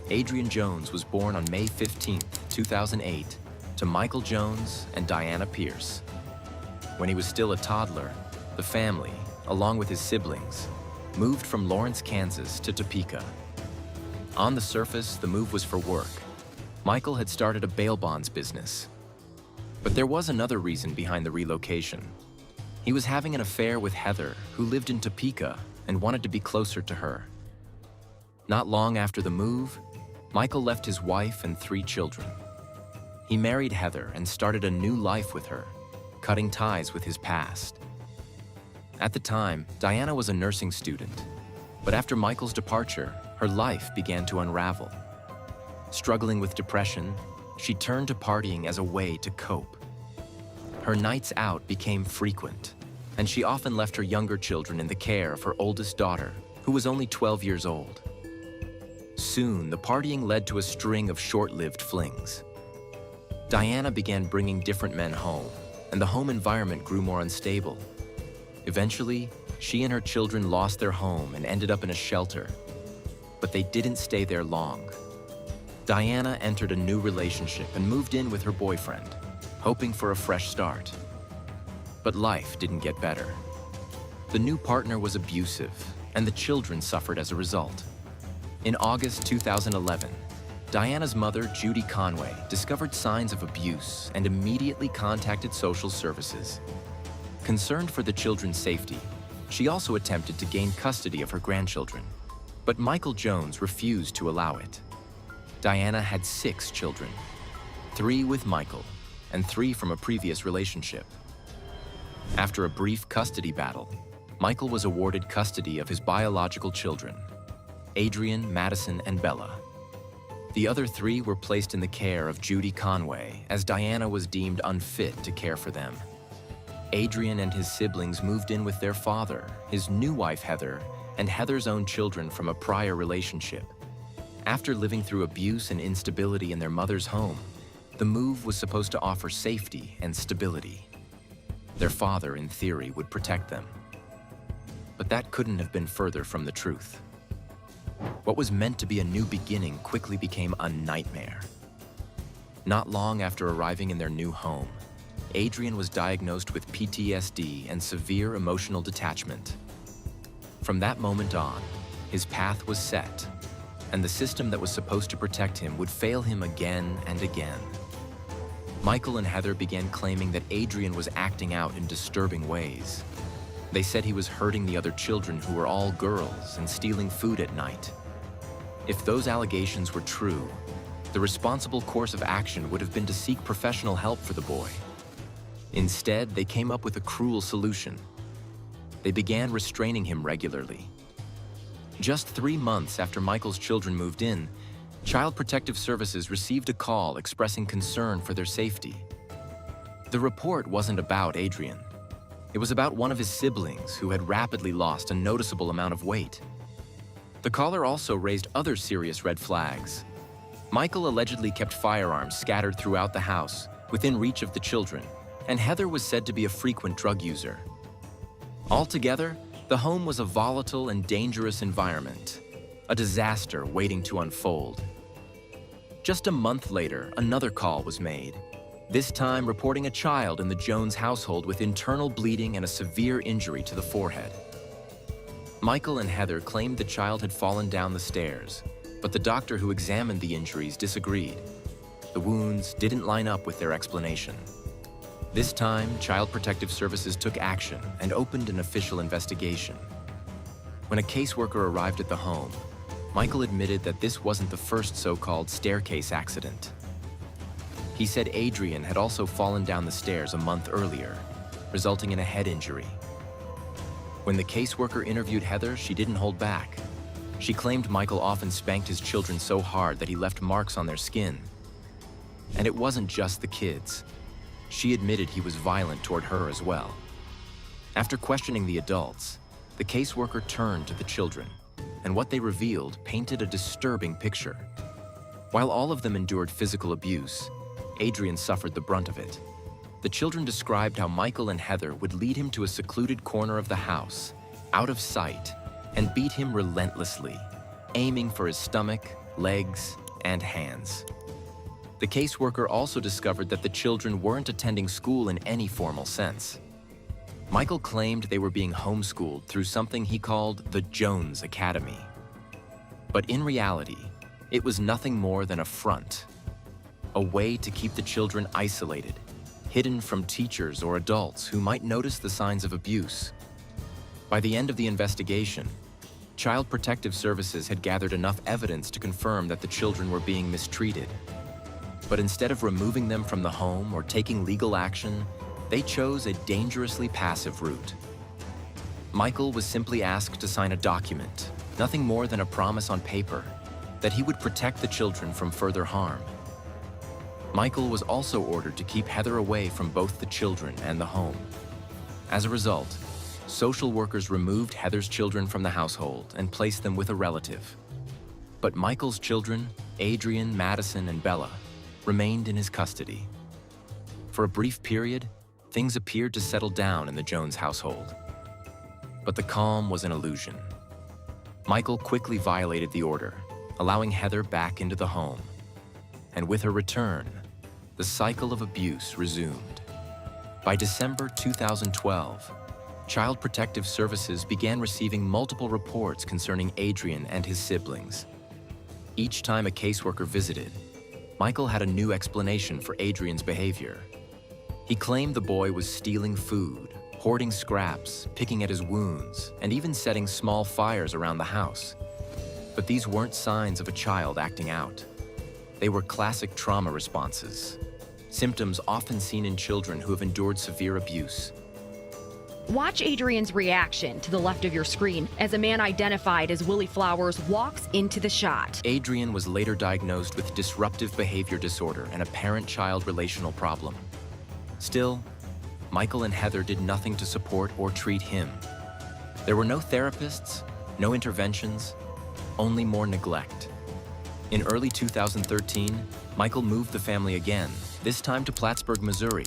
Adrian Jones was born on May 15, 2008, to Michael Jones and Diana Pierce. When he was still a toddler, the family, along with his siblings, moved from Lawrence, Kansas to Topeka. On the surface, the move was for work. Michael had started a bail bonds business. But there was another reason behind the relocation. He was having an affair with Heather, who lived in Topeka and wanted to be closer to her. Not long after the move, Michael left his wife and 3 children. He married Heather and started a new life with her, cutting ties with his past. At the time, Diana was a nursing student, but after Michael's departure, her life began to unravel. Struggling with depression, she turned to partying as a way to cope. Her nights out became frequent, and she often left her younger children in the care of her oldest daughter, who was only 12 years old. Soon, the partying led to a string of short-lived flings. Diana began bringing different men home, and the home environment grew more unstable. Eventually, she and her children lost their home and ended up in a shelter. But they didn't stay there long. Diana entered a new relationship and moved in with her boyfriend, hoping for a fresh start. But life didn't get better. The new partner was abusive, and the children suffered as a result. In August 2011, Diana's mother, Judy Conway, discovered signs of abuse and immediately contacted social services. Concerned for the children's safety, she also attempted to gain custody of her grandchildren, but Michael Jones refused to allow it. Diana had 6 children, 3 with Michael and 3 from a previous relationship. After a brief custody battle, Michael was awarded custody of his biological children, Adrian, Madison, and Bella. The other 3 were placed in the care of Judy Conway, as Diana was deemed unfit to care for them. Adrian and his siblings moved in with their father, his new wife Heather, and Heather's own children from a prior relationship. After living through abuse and instability in their mother's home, the move was supposed to offer safety and stability. Their father, in theory, would protect them. But that couldn't have been further from the truth. What was meant to be a new beginning quickly became a nightmare. Not long after arriving in their new home, Adrian was diagnosed with PTSD and severe emotional detachment. From that moment on, his path was set, and the system that was supposed to protect him would fail him again and again. Michael and Heather began claiming that Adrian was acting out in disturbing ways. They said he was hurting the other children, who were all girls, and stealing food at night. If those allegations were true, the responsible course of action would have been to seek professional help for the boy. Instead, they came up with a cruel solution. They began restraining him regularly. Just 3 months after Michael's children moved in, Child Protective Services received a call expressing concern for their safety. The report wasn't about Adrian. It was about one of his siblings who had rapidly lost a noticeable amount of weight. The caller also raised other serious red flags. Michael allegedly kept firearms scattered throughout the house, within reach of the children, and Heather was said to be a frequent drug user. Altogether, the home was a volatile and dangerous environment, a disaster waiting to unfold. Just a month later, another call was made, this time reporting a child in the Jones household with internal bleeding and a severe injury to the forehead. Michael and Heather claimed the child had fallen down the stairs, But the doctor who examined the injuries disagreed. The wounds didn't line up with their explanation. This time, Child Protective Services took action and opened an official investigation. When a caseworker arrived at the home, Michael admitted that this wasn't the first so-called staircase accident. He said Adrian had also fallen down the stairs a month earlier, resulting in a head injury. When the caseworker interviewed Heather, she didn't hold back. She claimed Michael often spanked his children so hard that he left marks on their skin. And it wasn't just the kids. She admitted he was violent toward her as well. After questioning the adults, the caseworker turned to the children, and what they revealed painted a disturbing picture. While all of them endured physical abuse, Adrian suffered the brunt of it. The children described how Michael and Heather would lead him to a secluded corner of the house, out of sight, and beat him relentlessly, aiming for his stomach, legs, and hands. The caseworker also discovered that the children weren't attending school in any formal sense. Michael claimed they were being homeschooled through something he called the Jones Academy. But in reality, it was nothing more than a front, a way to keep the children isolated, hidden from teachers or adults who might notice the signs of abuse. By the end of the investigation, Child Protective Services had gathered enough evidence to confirm that the children were being mistreated. But instead of removing them from the home or taking legal action, they chose a dangerously passive route. Michael was simply asked to sign a document, nothing more than a promise on paper, that he would protect the children from further harm. Michael was also ordered to keep Heather away from both the children and the home. As a result, social workers removed Heather's children from the household and placed them with a relative. But Michael's children, Adrian, Madison, and Bella, remained in his custody. For a brief period, things appeared to settle down in the Jones household. But the calm was an illusion. Michael quickly violated the order, allowing Heather back into the home. And with her return, the cycle of abuse resumed. By December 2012, Child Protective Services began receiving multiple reports concerning Adrian and his siblings. Each time a caseworker visited, Michael had a new explanation for Adrian's behavior. He claimed the boy was stealing food, hoarding scraps, picking at his wounds, and even setting small fires around the house. But these weren't signs of a child acting out. They were classic trauma responses, symptoms often seen in children who have endured severe abuse. Watch Adrian's reaction to the left of your screen as a man identified as Willie Flowers walks into the shot. Adrian was later diagnosed with disruptive behavior disorder and a parent-child relational problem. Still, Michael and Heather did nothing to support or treat him. There were no therapists, no interventions, only more neglect. In early 2013, Michael moved the family again, this time to Plattsburgh, Missouri.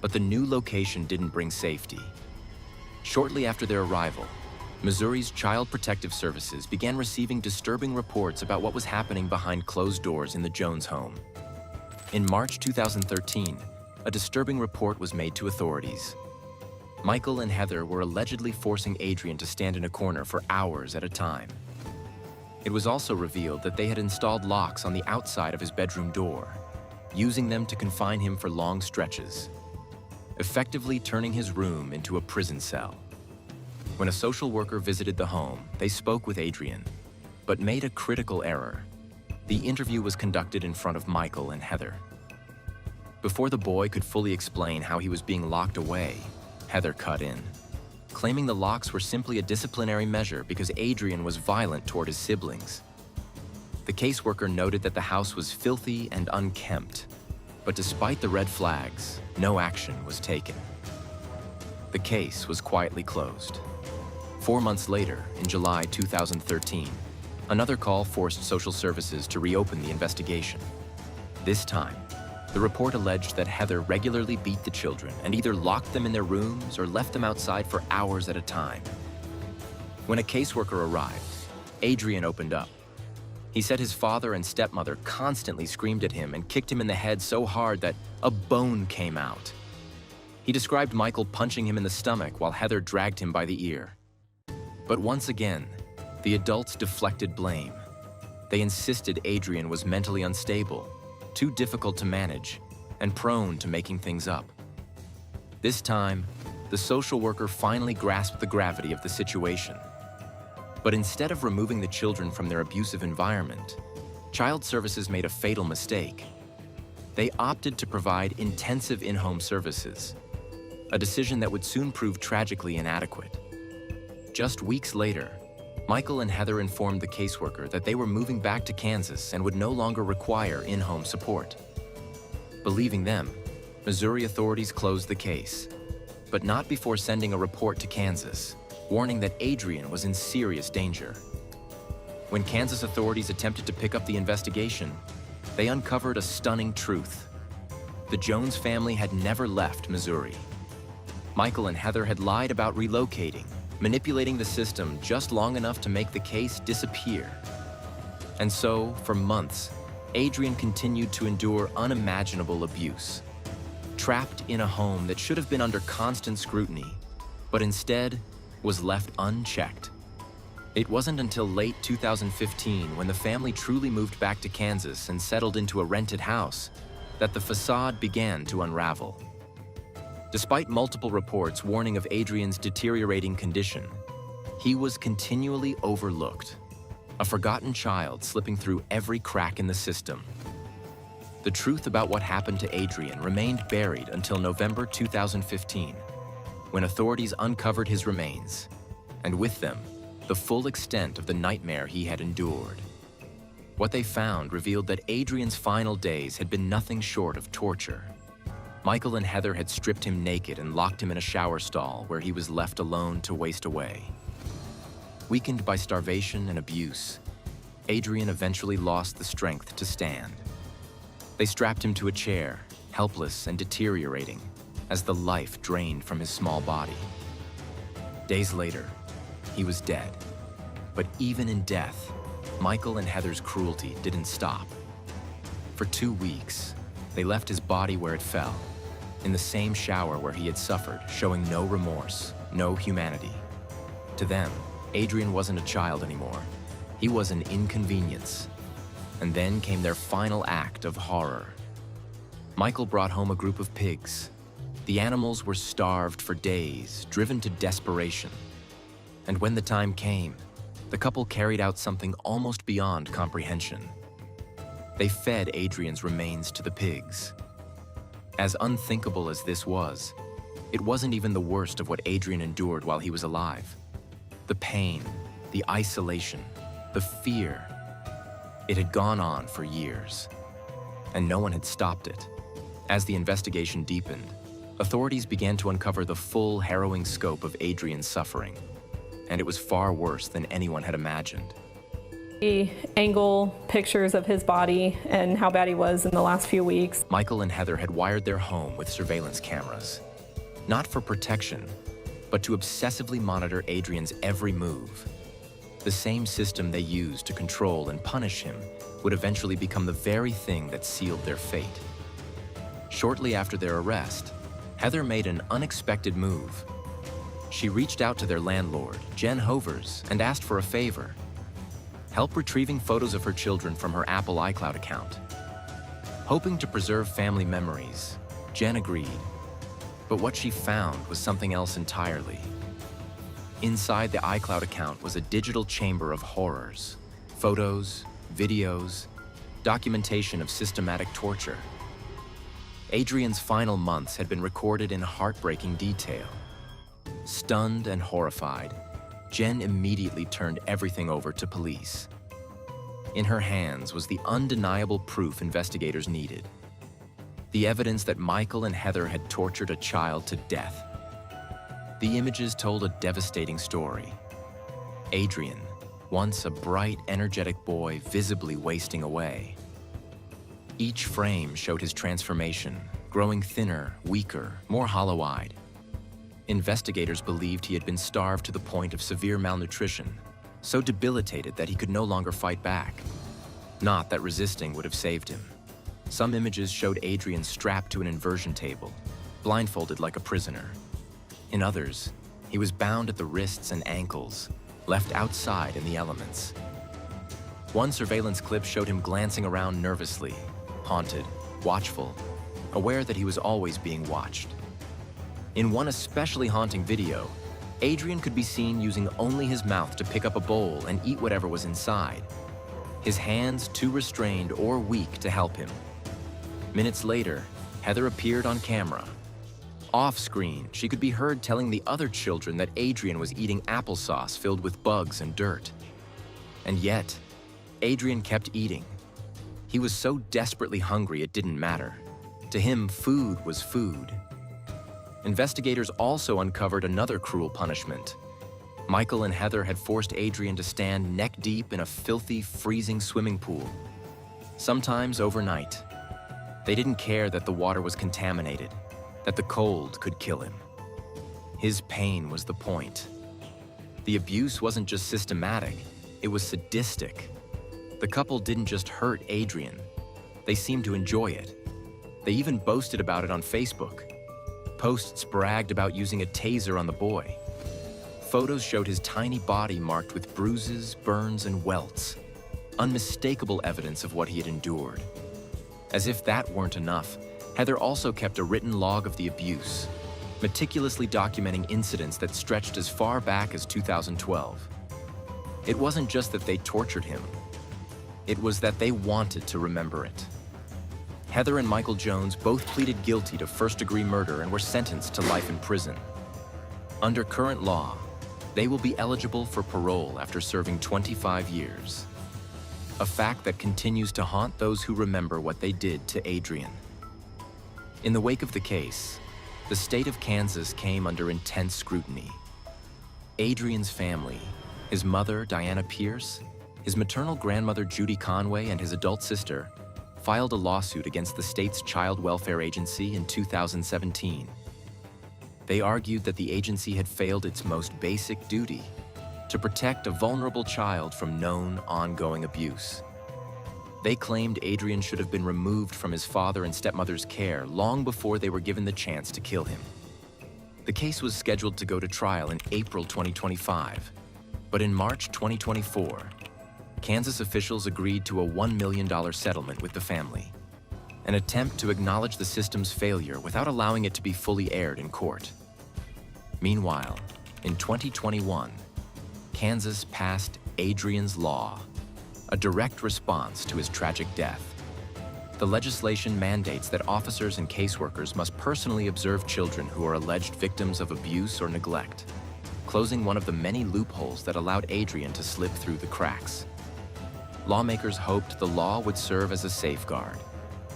But the new location didn't bring safety. Shortly after their arrival, Missouri's Child Protective Services began receiving disturbing reports about what was happening behind closed doors in the Jones home. In March 2013, a disturbing report was made to authorities. Michael and Heather were allegedly forcing Adrian to stand in a corner for hours at a time. It was also revealed that they had installed locks on the outside of his bedroom door, using them to confine him for long stretches, effectively turning his room into a prison cell. When a social worker visited the home, they spoke with Adrian, but made a critical error. The interview was conducted in front of Michael and Heather. Before the boy could fully explain how he was being locked away, Heather cut in, claiming the locks were simply a disciplinary measure because Adrian was violent toward his siblings. The caseworker noted that the house was filthy and unkempt, but despite the red flags, no action was taken. The case was quietly closed. 4 months later, in July 2013, another call forced social services to reopen the investigation. This time, the report alleged that Heather regularly beat the children and either locked them in their rooms or left them outside for hours at a time. When a caseworker arrived, Adrian opened up. He said his father and stepmother constantly screamed at him and kicked him in the head so hard that a bone came out. He described Michael punching him in the stomach while Heather dragged him by the ear. But once again, the adults deflected blame. They insisted Adrian was mentally unstable, too difficult to manage, and prone to making things up. This time, the social worker finally grasped the gravity of the situation. But instead of removing the children from their abusive environment, Child Services made a fatal mistake. They opted to provide intensive in-home services, a decision that would soon prove tragically inadequate. Just weeks later, Michael and Heather informed the caseworker that they were moving back to Kansas and would no longer require in-home support. Believing them, Missouri authorities closed the case, but not before sending a report to Kansas, warning that Adrian was in serious danger. When Kansas authorities attempted to pick up the investigation, they uncovered a stunning truth. The Jones family had never left Missouri. Michael and Heather had lied about relocating, manipulating the system just long enough to make the case disappear. And so, for months, Adrian continued to endure unimaginable abuse. Trapped in a home that should have been under constant scrutiny, but instead was left unchecked. It wasn't until late 2015, when the family truly moved back to Kansas and settled into a rented house, that the facade began to unravel. Despite multiple reports warning of Adrian's deteriorating condition, he was continually overlooked, a forgotten child slipping through every crack in the system. The truth about what happened to Adrian remained buried until November 2015, when authorities uncovered his remains, and with them, the full extent of the nightmare he had endured. What they found revealed that Adrian's final days had been nothing short of torture. Michael and Heather had stripped him naked and locked him in a shower stall where he was left alone to waste away. Weakened by starvation and abuse, Adrian eventually lost the strength to stand. They strapped him to a chair, helpless and deteriorating, as the life drained from his small body. Days later, he was dead. But even in death, Michael and Heather's cruelty didn't stop. For 2 weeks, they left his body where it fell, in the same shower where he had suffered, showing no remorse, no humanity. To them, Adrian wasn't a child anymore. He was an inconvenience. And then came their final act of horror. Michael brought home a group of pigs. The animals were starved for days, driven to desperation. And when the time came, the couple carried out something almost beyond comprehension. They fed Adrian's remains to the pigs. As unthinkable as this was, it wasn't even the worst of what Adrian endured while he was alive. The pain, the isolation, the fear. It had gone on for years, and no one had stopped it. As the investigation deepened, authorities began to uncover the full, harrowing scope of Adrian's suffering, and it was far worse than anyone had imagined. The angle pictures of his body and how bad he was in the last few weeks. Michael and Heather had wired their home with surveillance cameras, not for protection, but to obsessively monitor Adrian's every move. The same system they used to control and punish him would eventually become the very thing that sealed their fate. Shortly after their arrest, Heather made an unexpected move. She reached out to their landlord, Jen Hovers, and asked for a favor: help retrieving photos of her children from her Apple iCloud account. Hoping to preserve family memories, Jen agreed. But what she found was something else entirely. Inside the iCloud account was a digital chamber of horrors: photos, videos, documentation of systematic torture. Adrian's final months had been recorded in heartbreaking detail. Stunned and horrified, Jen immediately turned everything over to police. In her hands was the undeniable proof investigators needed: the evidence that Michael and Heather had tortured a child to death. The images told a devastating story. Adrian, once a bright, energetic boy, visibly wasting away. Each frame showed his transformation, growing thinner, weaker, more hollow-eyed. Investigators believed he had been starved to the point of severe malnutrition, so debilitated that he could no longer fight back. Not that resisting would have saved him. Some images showed Adrian strapped to an inversion table, blindfolded like a prisoner. In others, he was bound at the wrists and ankles, left outside in the elements. One surveillance clip showed him glancing around nervously, haunted, watchful, aware that he was always being watched. In one especially haunting video, Adrian could be seen using only his mouth to pick up a bowl and eat whatever was inside, his hands too restrained or weak to help him. Minutes later, Heather appeared on camera. Off-screen, she could be heard telling the other children that Adrian was eating applesauce filled with bugs and dirt. And yet, Adrian kept eating. He was so desperately hungry it didn't matter. To him, food was food. Investigators also uncovered another cruel punishment. Michael and Heather had forced Adrian to stand neck-deep in a filthy, freezing swimming pool. Sometimes overnight. They didn't care that the water was contaminated, that the cold could kill him. His pain was the point. The abuse wasn't just systematic, it was sadistic. The couple didn't just hurt Adrian, they seemed to enjoy it. They even boasted about it on Facebook. Posts bragged about using a taser on the boy. Photos showed his tiny body marked with bruises, burns, and welts, unmistakable evidence of what he had endured. As if that weren't enough, Heather also kept a written log of the abuse, meticulously documenting incidents that stretched as far back as 2012. It wasn't just that they tortured him, it was that they wanted to remember it. Heather and Michael Jones both pleaded guilty to first-degree murder and were sentenced to life in prison. Under current law, they will be eligible for parole after serving 25 years. A fact that continues to haunt those who remember what they did to Adrian. In the wake of the case, the state of Kansas came under intense scrutiny. Adrian's family, his mother, Diana Pierce, his maternal grandmother, Judy Conway, and his adult sister, filed a lawsuit against the state's child welfare agency in 2017. They argued that the agency had failed its most basic duty, to protect a vulnerable child from known, ongoing abuse. They claimed Adrian should have been removed from his father and stepmother's care long before they were given the chance to kill him. The case was scheduled to go to trial in April 2025, but in March 2024, Kansas officials agreed to a $1 million settlement with the family, an attempt to acknowledge the system's failure without allowing it to be fully aired in court. Meanwhile, in 2021, Kansas passed Adrian's Law, a direct response to his tragic death. The legislation mandates that officers and caseworkers must personally observe children who are alleged victims of abuse or neglect, closing one of the many loopholes that allowed Adrian to slip through the cracks. Lawmakers hoped the law would serve as a safeguard,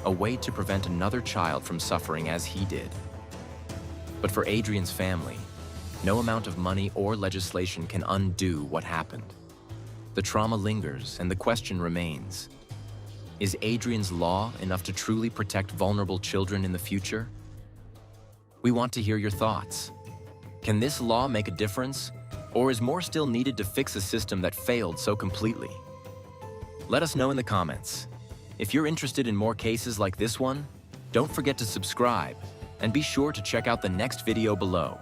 a way to prevent another child from suffering as he did. But for Adrian's family, no amount of money or legislation can undo what happened. The trauma lingers and the question remains, is Adrian's Law enough to truly protect vulnerable children in the future? We want to hear your thoughts. Can this law make a difference, or is more still needed to fix a system that failed so completely? Let us know in the comments. If you're interested in more cases like this one, don't forget to subscribe and be sure to check out the next video below.